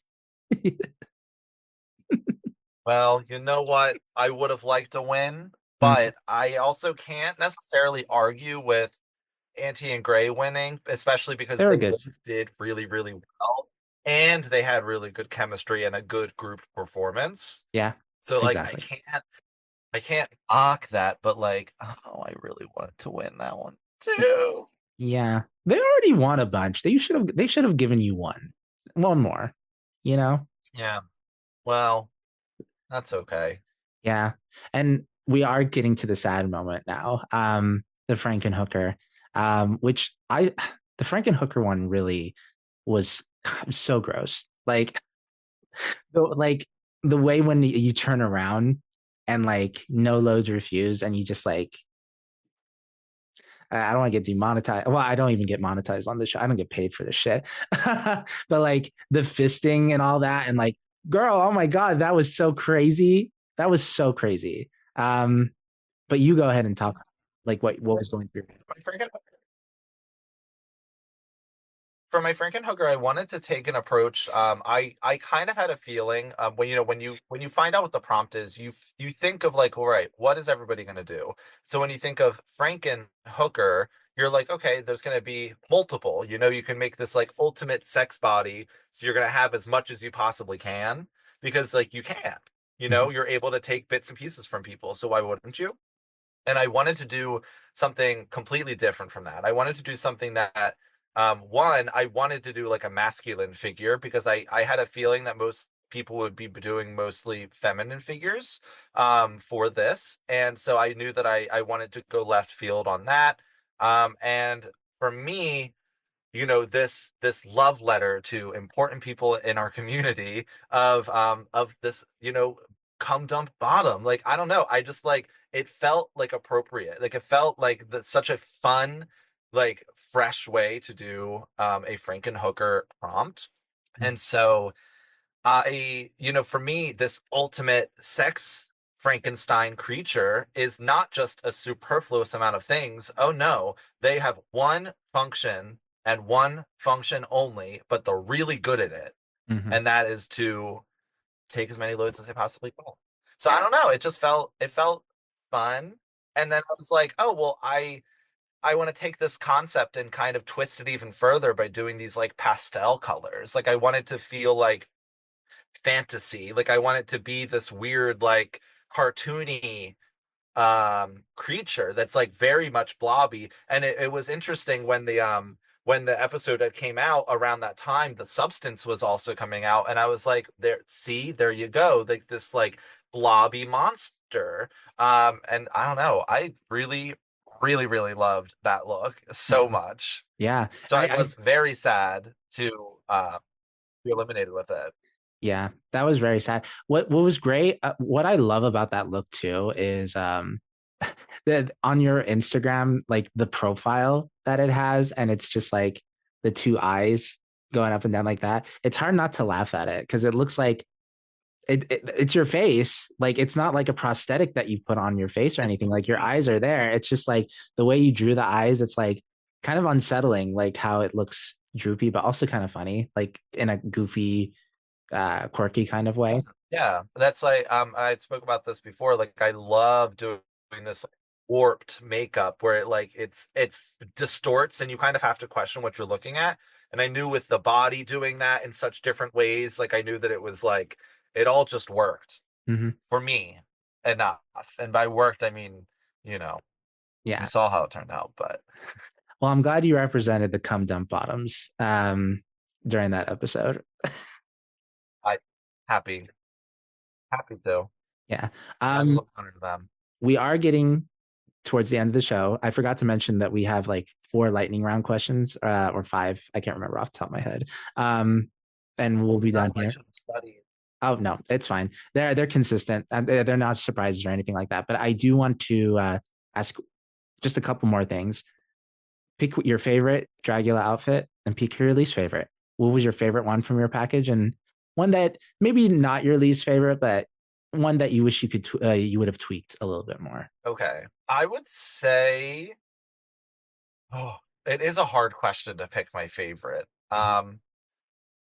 Well, you know what? I would have liked to win, Mhm. but I also can't necessarily argue with Auntie and Gray winning, especially because They were they good. both did really, really well. And they had really good chemistry and a good group performance. Yeah, So like exactly. I can't knock that, but like, oh, I really wanted to win that one too. Yeah, they already won a bunch. They should have given you one more. You know? Yeah. Well, that's okay. Yeah. And we are getting to the sad moment now. The Frankenhooker, which the Frankenhooker one really was so gross. Like the way when you turn around and like no loads refused and you just like I don't want to get demonetized. Well, I don't even get monetized on this show. I don't get paid for this shit. But like the fisting and all that, and like, girl, oh my God, that was so crazy. That was so crazy. But you go ahead and talk like what was going through. For my Frankenhooker, I wanted to take an approach. I kind of had a feeling, when when you find out what the prompt is, you think of like, all right, what is everybody going to do? So when you think of Frankenhooker, you're like, okay, there's going to be multiple. You can make this like ultimate sex body, so you're going to have as much as you possibly can, because like you can. Mhm. You're able to take bits and pieces from people, so why wouldn't you? And I wanted to do something completely different from that. I wanted to do something that, one, I wanted to do like a masculine figure, because I had a feeling that most people would be doing mostly feminine figures for this. And so I knew that I wanted to go left field on that. And for me, this love letter to important people in our community of this, come dump bottom. Like, I don't know, I just like, it felt like appropriate. Like it felt like such a fun like fresh way to do a Frankenhooker prompt. And so for me, this ultimate sex Frankenstein creature is not just a superfluous amount of things. Oh no, they have one function and one function only, but they're really good at it. Mm-hmm. And that is to take as many loads as they possibly can. So I Yeah. don't know, it felt fun. And then I was like, oh well, I want to take this concept and kind of twist it even further by doing these like pastel colors. Like I wanted to feel like fantasy. Like I want it to be this weird, like cartoony creature that's like very much blobby. And it was interesting when the episode that came out around that time, the substance was also coming out, and I was like, there you go, like this like blobby monster. And I don't know, I really, really, really loved that look so Mhm. much. Yeah. So I was very sad to be eliminated with it. Yeah, that was very sad. What was great, what I love about that look too is that on your Instagram, like the profile that it has, and it's just like the two eyes going up and down like that. It's hard not to laugh at it because it looks like it's your face. Like it's not like a prosthetic that you put on your face or anything. Like your eyes are there. It's just like the way you drew the eyes, it's like kind of unsettling, like how it looks droopy, but also kind of funny, like in a goofy quirky kind of way. Yeah, that's like I spoke about this before. Like I love doing this like, warped makeup where it's distorts and you kind of have to question what you're looking at. And I knew with the body doing that in such different ways, like I knew that it was like it all just worked Hmm. for me enough. And by worked, I mean, you know, we Yeah. saw how it turned out, but Well, I'm glad you represented the cum dump bottoms during that episode. I happy, happy to. Yeah. I Um, will honor them. we are getting towards the end of the show. I forgot to mention that we have like four lightning round questions, or five. I can't remember off the top of my head. And we'll be done here. Congratulations, study. Oh no, it's fine. They're consistent. They're not surprises or anything like that. But I do want to ask just a couple more things. Pick your favorite Dragula outfit and pick your least favorite. What was your favorite one from your package, and one that maybe not your least favorite, but one that you wish you would have tweaked a little bit more. Okay. I would say, oh, it is a hard question to pick my favorite. Mhm.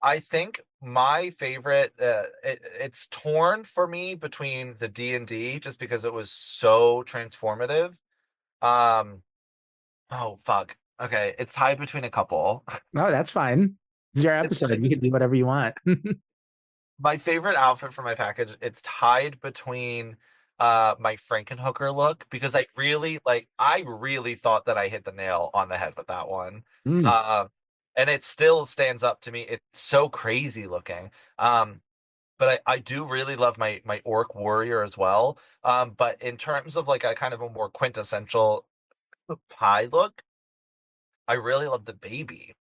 I think my favorite, it's torn for me between the D&D just because it was so transformative. Um, oh fuck. Okay, it's tied between a couple. No, that's fine. It's your It's episode. tied You can do between whatever you want. my favorite outfit for my package, it's tied between my Frankenhooker look because I really thought that I hit the nail on the head with that one. Mm. Uh, and it still stands up to me. It's so crazy looking. But I do really love my Orc Warrior as well. But in terms of like a kind of a more quintessential pie look, I really love the baby.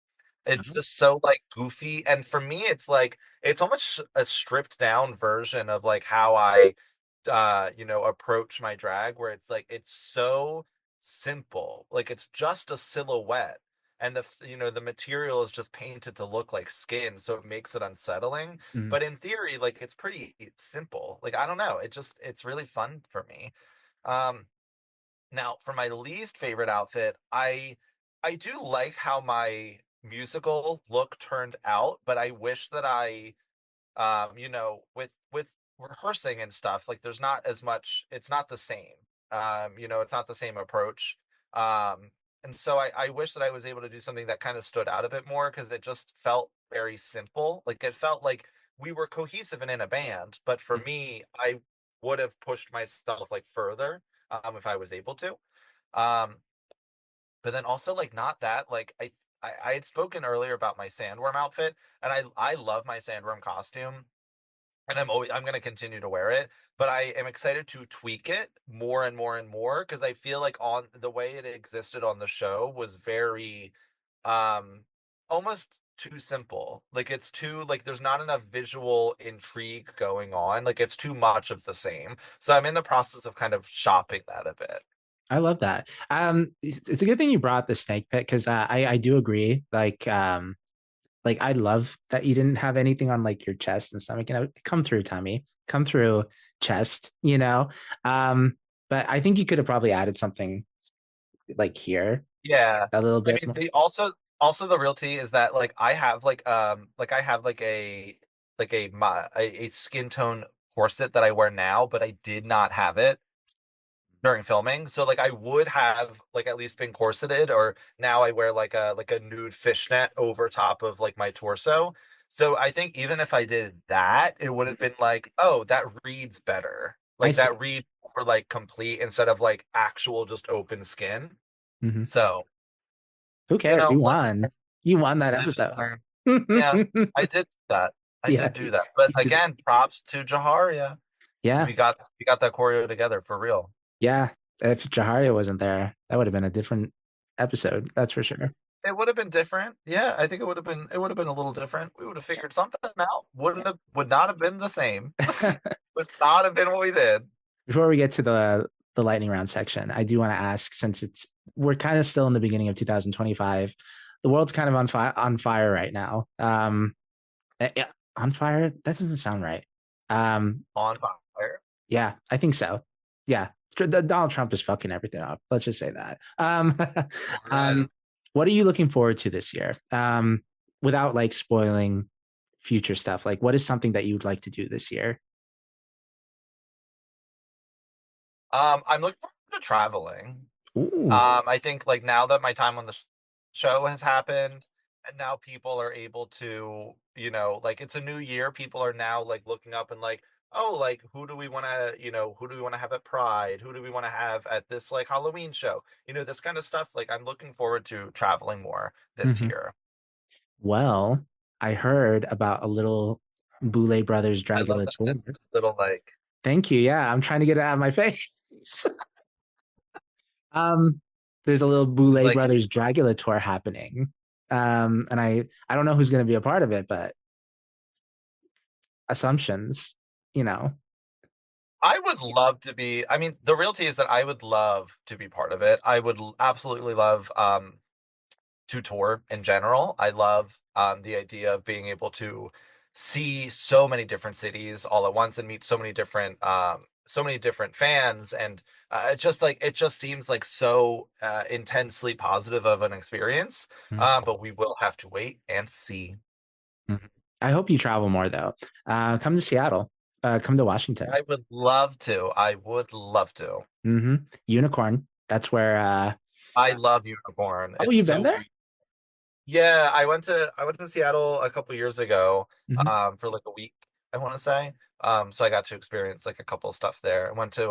It's just so like goofy, and for me, it's like it's almost a stripped down version of like how I, approach my drag, where it's like it's so simple, like it's just a silhouette, and the material is just painted to look like skin, so it makes it unsettling. Mm. But in theory, like it's pretty simple. Like I don't know, it's really fun for me. Um, Now, for my least favorite outfit, I do like how my musical look turned out, but I wish that with rehearsing and stuff, like there's not as much, it's not the same. It's not the same approach. And so I wish that I was able to do something that kind of stood out a bit more because it just felt very simple. Like it felt like we were cohesive and in a band, but for me, I would have pushed myself like further if I was able to. Um, but then also like not that like I had spoken earlier about my sandworm outfit, and I love my sandworm costume, and I'm going to continue to wear it, but I am excited to tweak it more and more and more because I feel like on the way it existed on the show was very um almost too simple. Like it's too like there's not enough visual intrigue going on. Like it's too much of the same. So I'm in the process of kind of shopping that a bit. I love that. It's a good thing you brought the snake pit because I do agree. Like I love that you didn't have anything on like your chest and stomach. You know, come through tummy, come through chest. You know, but I think you could have probably added something like here Yeah. a little I bit mean, more. the also the realty is that like I have like I have a skin tone corset that I wear now, but I did not have it during filming. So like I would have like at least been corseted, or now I wear like a nude fishnet over top of like my torso. So I think even if I did that, it would have been like, oh, that reads better. I Like that see. read more like complete instead of like actual just open skin. Hmm. So, Who you cares? know, You won. You won that live and episode. learn. Yeah, I did that. I Yeah, did do that. But you did. again, props to Jaharia. Yeah, We got that choreo together for real. yeah. If Jaharia wasn't there, that would have been a different episode. That's for sure. It would have been different. Yeah, I think it would have been a little different. We would have figured something out. Would not have been the same. Would not have been what we did. Before we get to the lightning round section, I do want to ask, since it's we're kind of still in the beginning of 2025, the world's kind of on fire right now. Yeah, on fire. That doesn't sound right. Um, On fire. yeah, I think so. Yeah, Donald Trump is fucking everything up. Let's just say that. Sure Um, is. what are you looking forward to this year? Without like spoiling future stuff, like what is something that you'd like to do this year? I'm looking forward to traveling. Ooh. I think like now that my time on the show has happened, and now people are able to, like it's a new year. People are now like looking up and like, oh, like who do we want to, who do we want to have at Pride? Who do we want to have at this like Halloween show? This kind of stuff. Like I'm looking forward to traveling more this Mhm. year. Well, I heard about a little Boulet Brothers I love Dragula tour. that little like Thank you. Yeah, I'm trying to get it out of my face. um, there's a little Boulet like Brothers Dragula tour happening. And I don't know who's going to be a part of it, but assumptions, you know. I would love to be. I mean, the realty is that I would love to be part of it. I would absolutely love to tour in general. I love the idea of being able to see so many different cities all at once and meet so many different fans, and it just seems like so intensely positive of an experience. Mhm. But we will have to wait and see. Mhm. I hope you travel more though. Come to Seattle. Come to Washington. I would love to. I would love to. Unicorn. That's where I love Unicorn. oh, It's you've been so there? Yeah, I went to Seattle a couple years ago, Hmm. for like a week, I want to say. So I got to experience like a couple of stuff there. I went to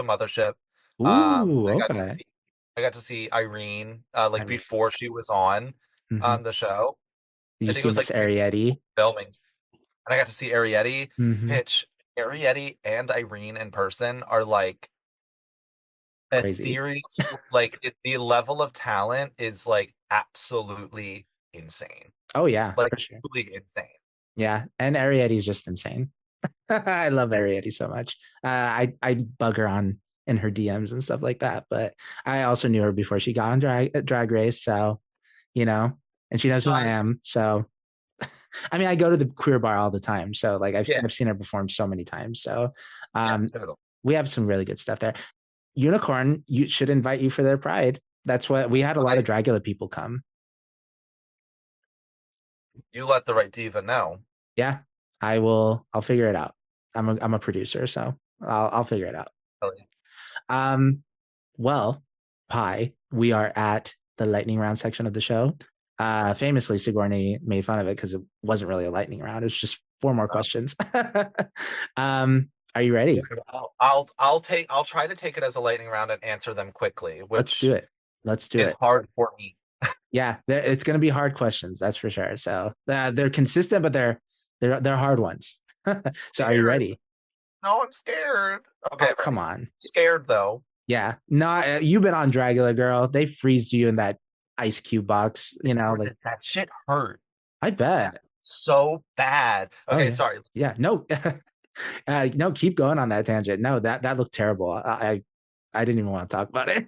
Mothership. Ooh, I got to okay. see Irene I like mean, before she was on hmm. the show. Did I you think it see was Miss like pre Arietti? filming. And I got to see Arietti. Hmm. Pitch Arietti and Irene in person are like Crazy. ethereal. Like the level of talent is like absolutely insane. Oh yeah, Like for sure. truly insane. Yeah, and Arietti's just insane. I love Arietti so much. I bug her on in her DMs and stuff like that, but I also knew her before she got on Drag Race, so you know, and she knows who I Uh, am. So I mean, I go to the queer bar all the time, so like yeah, I've seen her perform so many times. So yeah, um, total. we have some really good stuff there. Unicorn, you should invite you for their Pride. That's what we had a lot of I Dragula people come. You let the right diva know. Yeah, I will. I'll figure it out. I'm a producer, so I'll figure it out. Tell you. Um, well, Pi, we are at the lightning round section of the show. Famously, Sigourney made fun of it because it wasn't really a lightning round. It's just four more Um, questions. Are you ready? okay, I'll try to take it as a lightning round and answer them quickly, Let's do which it. Let's do is it. hard for me. Yeah, it's going to be hard questions, that's for sure. So they're consistent, but they're hard ones. So are you Scared. ready? No, I'm scared. Oh, Okay, come ready. on. Scared though. Yeah, no, you've been on Dragula, girl. They freezed you in that ice cube box. Like That shit hurt. I That bet. so bad. Oh Okay, yeah, sorry. yeah. No, no. Keep going on that tangent. No, that looked terrible. I didn't even want to talk about it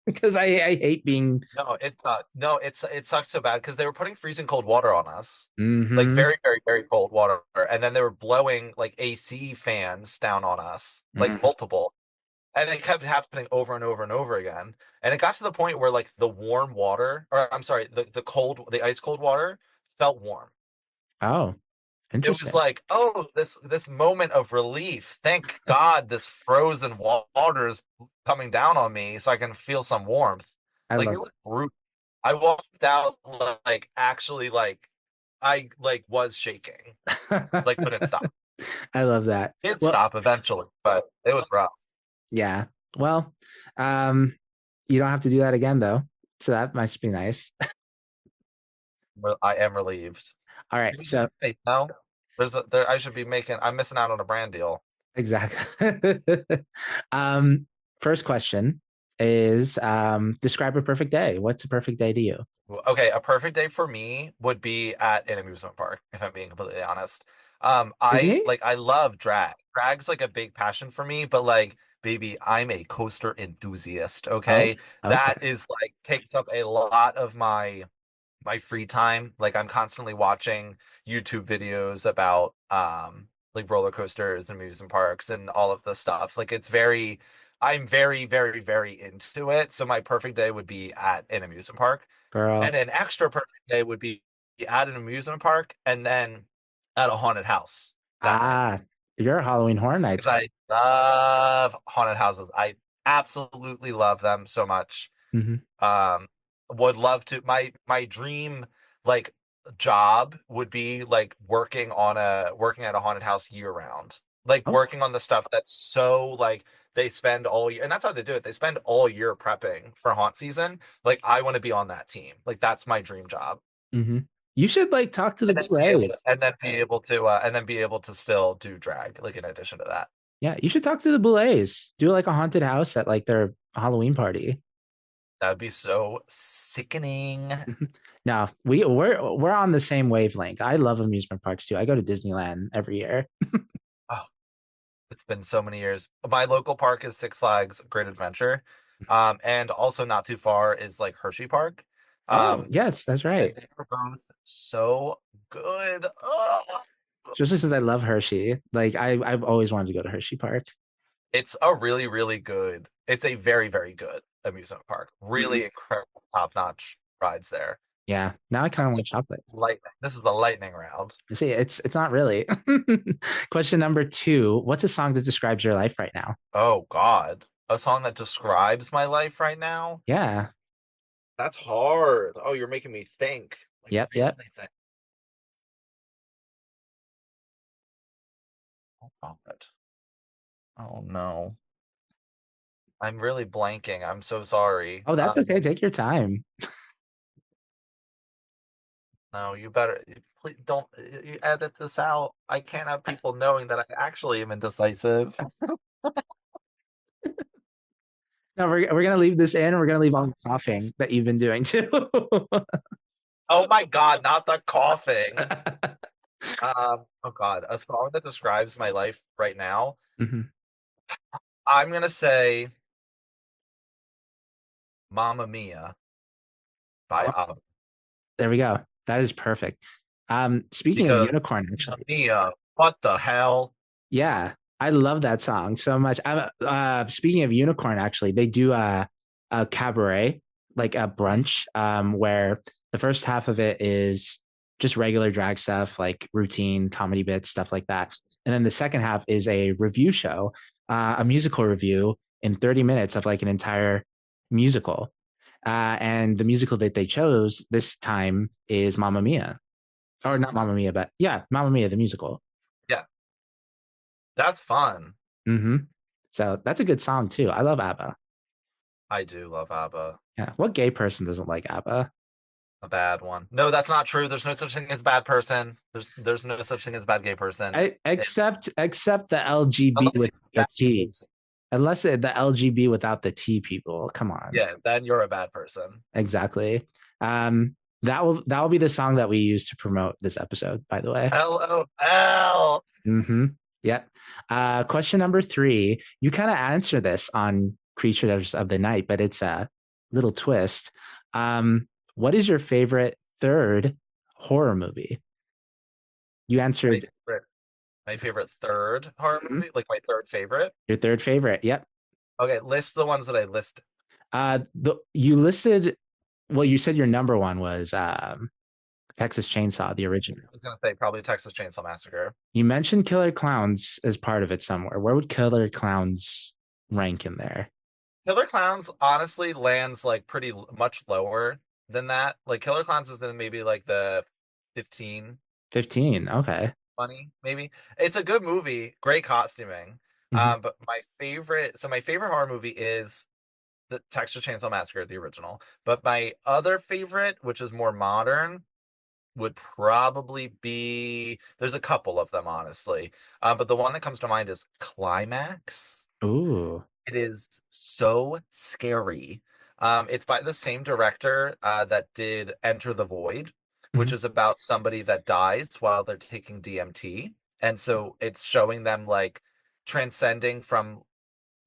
because I hate being. No, it sucked so bad because they were putting freezing cold water on us. Like Mm-hmm, very, very, very cold water. And then they were blowing like AC fans down on us, like mm-hmm. multiple. And it kept happening over and over and over again. And it got to the point where like the warm water, or I'm sorry, the ice cold water felt warm. Oh, It was interesting. like, oh, this moment of relief. Thank God this frozen water is coming down on me so I can feel some warmth. I Like love it was brutal. I walked out like actually like I like was shaking. Like that. couldn't stop. I love that. Did Well, stop eventually, but it was rough. yeah. Well, um, you don't have to do that again though. So that must be nice. I am relieved. All right. Maybe So next week, no? There I should be making I'm missing out on a brand deal. exactly. um, First question is describe a perfect day. What's a perfect day to you? Okay, a perfect day for me would be at an amusement park, if I'm being completely honest. Disney? I love drag. Drag's like a big passion for me, but like, baby, I'm a coaster enthusiast, Oh, okay? okay, That is like takes up a lot of my free time. Like I'm constantly watching YouTube videos about like roller coasters and amusement parks and all of the stuff. Like I'm very, very, very into it. So my perfect day would be at an amusement park. girl. And an extra perfect day would be at an amusement park and then at a haunted house that night. Ah, you're a Halloween Horror Nights Because girl. I love haunted houses. I absolutely love them so much. Hmm. Um, would love to my dream like job would be like working at a haunted house year round. Like Oh, working on the stuff that's so like they spend all year, and that's how they do it. They spend all year prepping for haunt season. Like I want to be on that team. Like that's my dream job. hmm. You should like talk to the And then be able to Boulets. and then be able to still do drag, like in addition to that. Yeah, you should talk to the Boulets. Do like a haunted house at like their Halloween party. That would be so sickening. Mhm. No, we're on the same wavelength. I love amusement parks too. I go to Disneyland every year. Oh, it's been so many years. My local park is Six Flags Great Adventure. And also not too far is like Hershey Park. Oh, Um, yes, that's and right. they are both so good. Oh. Especially since I love Hershey. Like I've always wanted to go to Hershey Park. It's a really, really good. It's a very, very good amusement park. Mhm. Really incredible, top-notch rides there. Yeah. Now I kind of So want chocolate. lightning. This is the lightning round. See, it's not really. Question number two. What's a song that describes your life right now? Oh God. A song that describes my life right now? Yeah. That's hard. Oh, you're making me think. Like Yep, yep. really think. Oh God. Oh no. I'm really blanking. I'm so sorry. Oh, that's okay. Take your time. No, you better please don't you edit this out. I can't have people knowing that I actually am indecisive. No, we're gonna leave this in. And we're gonna leave all the coughing that you've been doing too. Oh my God, not the coughing. Oh God, a song that describes my life right now. Mhm. I'm gonna say Mamma Mia by Oh, ABBA. there we go. That is perfect. Speaking of Because unicorn, Mamma actually, Mia, what the hell? yeah, I love that song so much. Speaking of unicorn, actually, they do a cabaret, like a brunch, where the first half of it is just regular drag stuff, like routine comedy bits, stuff like that. And then the second half is a review show, a musical review in 30 minutes of like an entire musical. And the musical that they chose this time is Mamma Mia, or not Mamma Mia, but yeah, Mamma Mia, the musical. Yeah, that's fun. Hmm. So that's a good song too. I love ABBA. I do love ABBA. Yeah. What gay person doesn't like ABBA? A bad one. No, that's not true. There's no such thing as bad person. There's no such thing as bad gay person. Except the LGB Unless with you're a the bad gay T. person. The LGB without the T people. Come on. Yeah, then you're a bad person. Exactly. That will be the song that we use to promote this episode, by the way. LOL. Mm-hmm. Yep. Question number three. You kind of answer this on creatures of the night, but it's a little twist. What is your favorite third horror movie? You My answered favorite, my favorite third horror Mhm. movie, like my third favorite. Your third favorite. Yep. Okay, list the ones that I listed. The you listed well, you said your number one was Texas Chainsaw, the original. I was gonna say probably Texas Chainsaw Massacre. You mentioned Killer Clowns as part of it somewhere. Where would Killer Clowns rank in there? Killer Clowns honestly lands like pretty much lower than that. Like Killer Clowns is then maybe like the 15 15. Okay. funny, maybe. It's a good movie, great costuming. Mhm. But my favorite horror movie is the Texas Chainsaw Massacre, the original. But my other favorite, which is more modern, would probably be there's a couple of them, honestly. But the one that comes to mind is Climax. Ooh. It is so scary. It's by the same director that did Enter the Void, which Mhm. is about somebody that dies while they're taking DMT. And so it's showing them like transcending from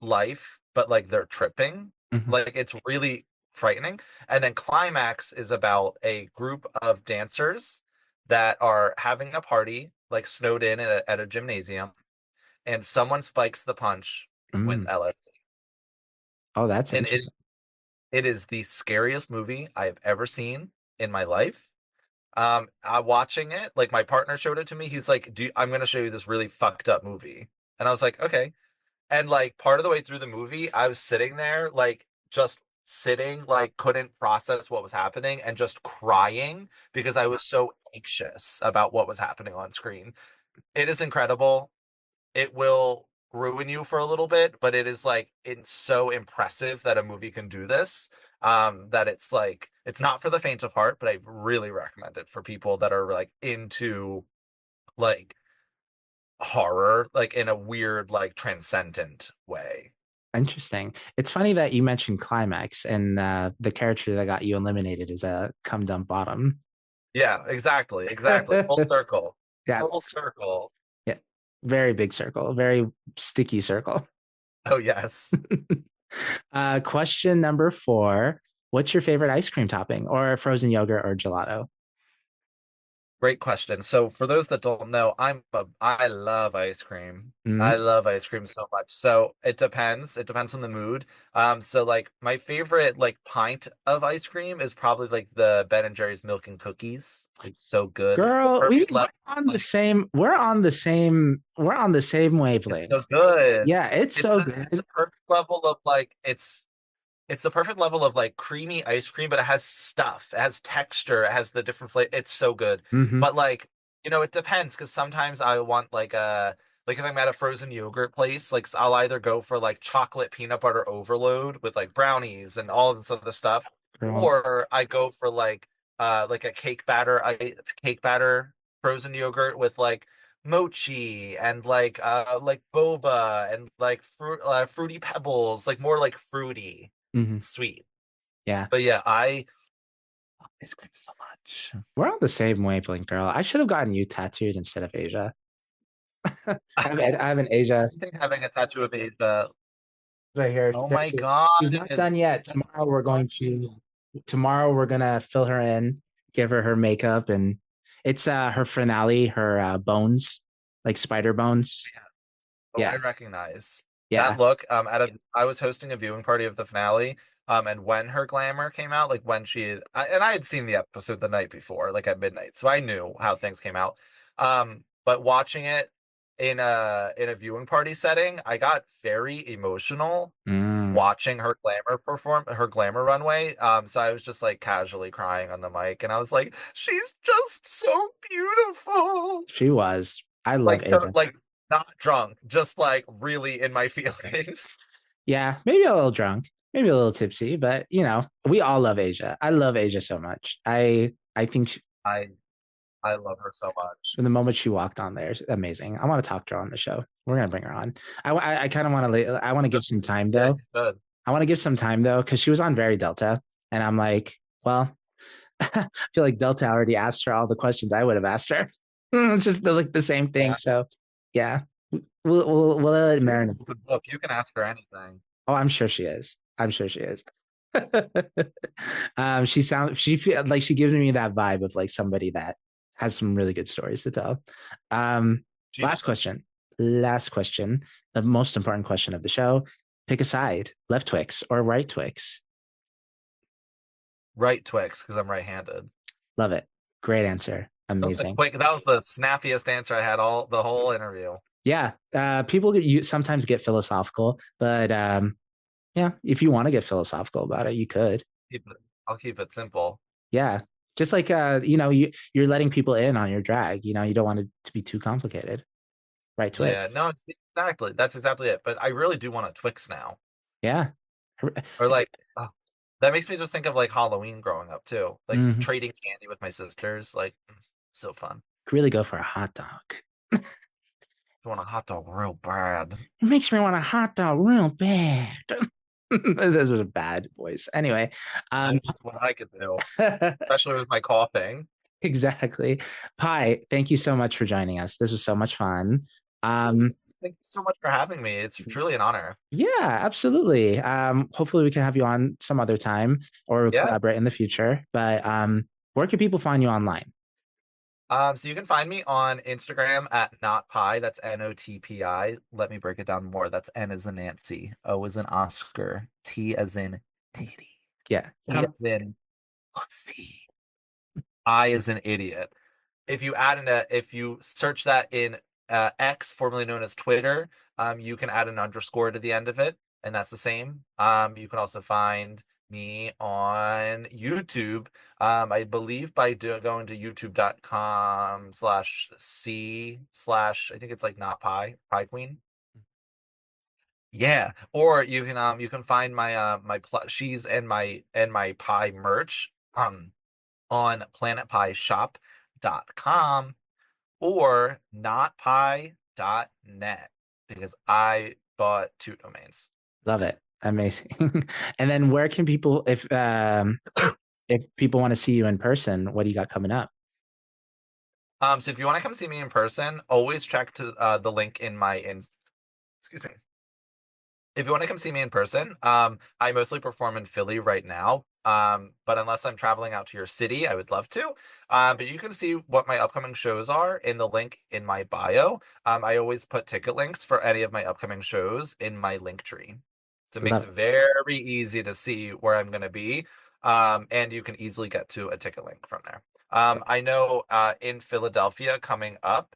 life, but like they're tripping. Mhm. Like it's really frightening. And then Climax is about a group of dancers that are having a party, like snowed in at a gymnasium, and someone spikes the punch with Mm. LSD. Oh, that's And interesting. it is the scariest movie I have ever seen in my life. I watching it, like my partner showed it to me. He's like, I'm gonna show you this really fucked up movie." And I was like, "Okay." And like part of the way through the movie, I was sitting there, like just sitting, like couldn't process what was happening and just crying because I was so anxious about what was happening on screen. It is incredible. It will ruin you for a little bit, but it is like it's so impressive that a movie can do this. That it's like it's not for the faint of heart, but I really recommend it for people that are like into like horror, like in a weird, like transcendent way. Interesting. It's funny that you mentioned Climax and the character that got you eliminated is a cum dump bottom. Yeah, exactly, exactly. Full circle. Yeah. Full circle. Yeah. Very big circle, very sticky circle. Oh yes. Question number four. What's your favorite ice cream topping or frozen yogurt or gelato? Great question. So for those that don't know, I love ice cream. I Mm. love ice cream so much. So it depends. It depends on the mood. So like my favorite like pint of ice cream is probably like the Ben and Jerry's milk and cookies. It's so good. It's the Girl, perfect we're level. on the Like same we're on the same it's wavelength. so good. Yeah, it's so It's the good. perfect level of like it's the perfect level of like creamy ice cream, but it has stuff. It has texture. It has the different flavor. It's so good. Hmm. But like, it depends because sometimes I want like if I'm at a frozen yogurt place, like I'll either go for like chocolate peanut butter overload with like brownies and all this other stuff, Girl. or I go for like a cake batter frozen yogurt with like mochi and like boba and like fruity pebbles, like more like fruity Hmm. sweet. Yeah, But yeah, I love ice cream so much. we're on the same wavelength, girl. I should have gotten you tattooed instead of Asia. I have an Asia I think having a tattoo of Asia. right here. Oh my God. She's not done yet. That's Tomorrow we're gonna fill her in, give her her makeup, and it's her finale, her bones, like spider bones. oh, I Yeah, recognize that yeah. look. I was hosting a viewing party of the finale. And when her glamour came out, like when and I had seen the episode the night before, like at midnight, so I knew how things came out. But watching it in a viewing party setting, I got very emotional Mm. watching her glamour runway. So I was just like casually crying on the mic, and I was like, she's just so beautiful. She was. I love Like so, Asia. like not drunk, just like really in my feelings. Yeah, maybe a little drunk, maybe a little tipsy, but we all love Asia. I love Asia so much. I think I I love her so much. from the moment she walked on there, it's amazing. I want to talk to her on the show. We're gonna bring her on. I kind of want to. I want to give some time Yeah, though. you should. I want to give some time though because she was on Very Delta, and I'm like, well, I feel like Delta already asked her all the questions I would have asked her. Just like the same thing. Yeah. So yeah, we'll let it She's an marinate. open book. You can ask her anything. Oh, I'm sure she is. I'm sure she is. She feel like she gives me that vibe of like somebody that has some really good stories to tell. Um, She last does. question. Last question. The most important question of the show. Pick a side, left Twix or right Twix. Right Twix, because I'm right-handed. Love it. Great answer. Amazing. That was the snappiest answer I had all the whole interview. Yeah. People sometimes get philosophical, but yeah, if you want to get philosophical about it, you could. I'll keep it simple. Yeah. Just like you're letting people in on your drag. You don't want it to be too complicated. Right Twix. Yeah, no, it's exactly that's exactly it. But I really do want a Twix now. Yeah. Or like oh, that makes me just think of like Halloween growing up too. Like Mhm. trading candy with my sisters. Like so fun. Really go for a hot dog. I want a hot dog real bad. It makes me want a hot dog real bad. This was a bad voice. Anyway, um, That's what I could do, especially with my coughing. exactly. Pi, thank you so much for joining us. This was so much fun. Um, Thank you so much for having me. It's truly an honor. yeah, absolutely. Hopefully we can have you on some other time or Yeah. collaborate in the future. But where can people find you online? So you can find me on Instagram at notpi. That's NOTPI. Let me break it down more. That's N as in Nancy, O as in Oscar, T as in titty, Yeah. E as in pussy, I as in idiot. If you search that in X, formerly known as Twitter, you can add an underscore to the end of it, and that's the same. You can also find me on YouTube. I believe by going to youtube.com/c/ I think it's like not pie queen. Yeah, or you can find my plushies and my pie merch on planetpieshop.com or notpie.net because I bought two domains. Love it. Amazing. And then where can people if people want to see you in person, what do you got coming up? So if you want to come see me in person, always check to the link in my in excuse me. If you want to come see me in person, I mostly perform in Philly right now. But unless I'm traveling out to your city, I would love to. But you can see what my upcoming shows are in the link in my bio. I always put ticket links for any of my upcoming shows in my link tree to make Love it it. very easy to see where I'm going to be. And you can easily get to a ticket link from there. I know in Philadelphia coming up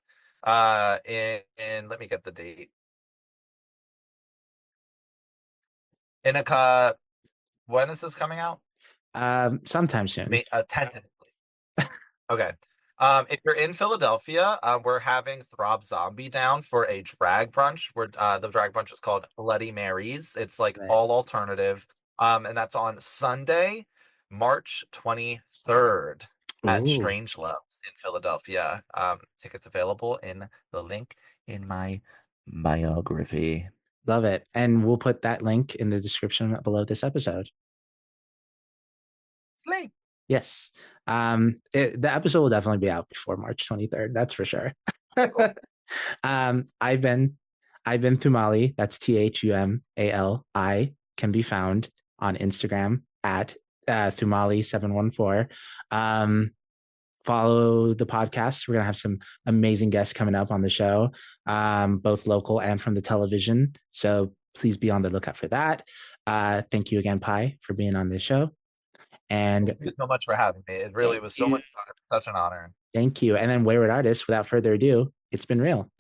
in let me get the date. In when is this coming out? Sometime soon. Tentatively. Okay. If you're in Philadelphia, we're having Throb Zombie down for a drag brunch. Where the drag brunch is called Bloody Marys. It's like Right. all alternative. And that's on Sunday, March 23rd at Ooh, Strange Loves in Philadelphia. Tickets available in the link in my biography. love it. And we'll put that link in the description below this episode. Slay. Yes. The episode will definitely be out before March 23rd. That's for sure. Cool. um, I've been I've been Thumali. That's Thumali. Can be found on Instagram at Thumali714. Follow the podcast. We're gonna have some amazing guests coming up on the show, both local and from the television. So please be on the lookout for that. Thank you again, Pi, for being on this show. And Thank you so much for having me. It really thank was so you. much fun. Such an honor. Thank you. And then Wayward Artist, without further ado, it's been real.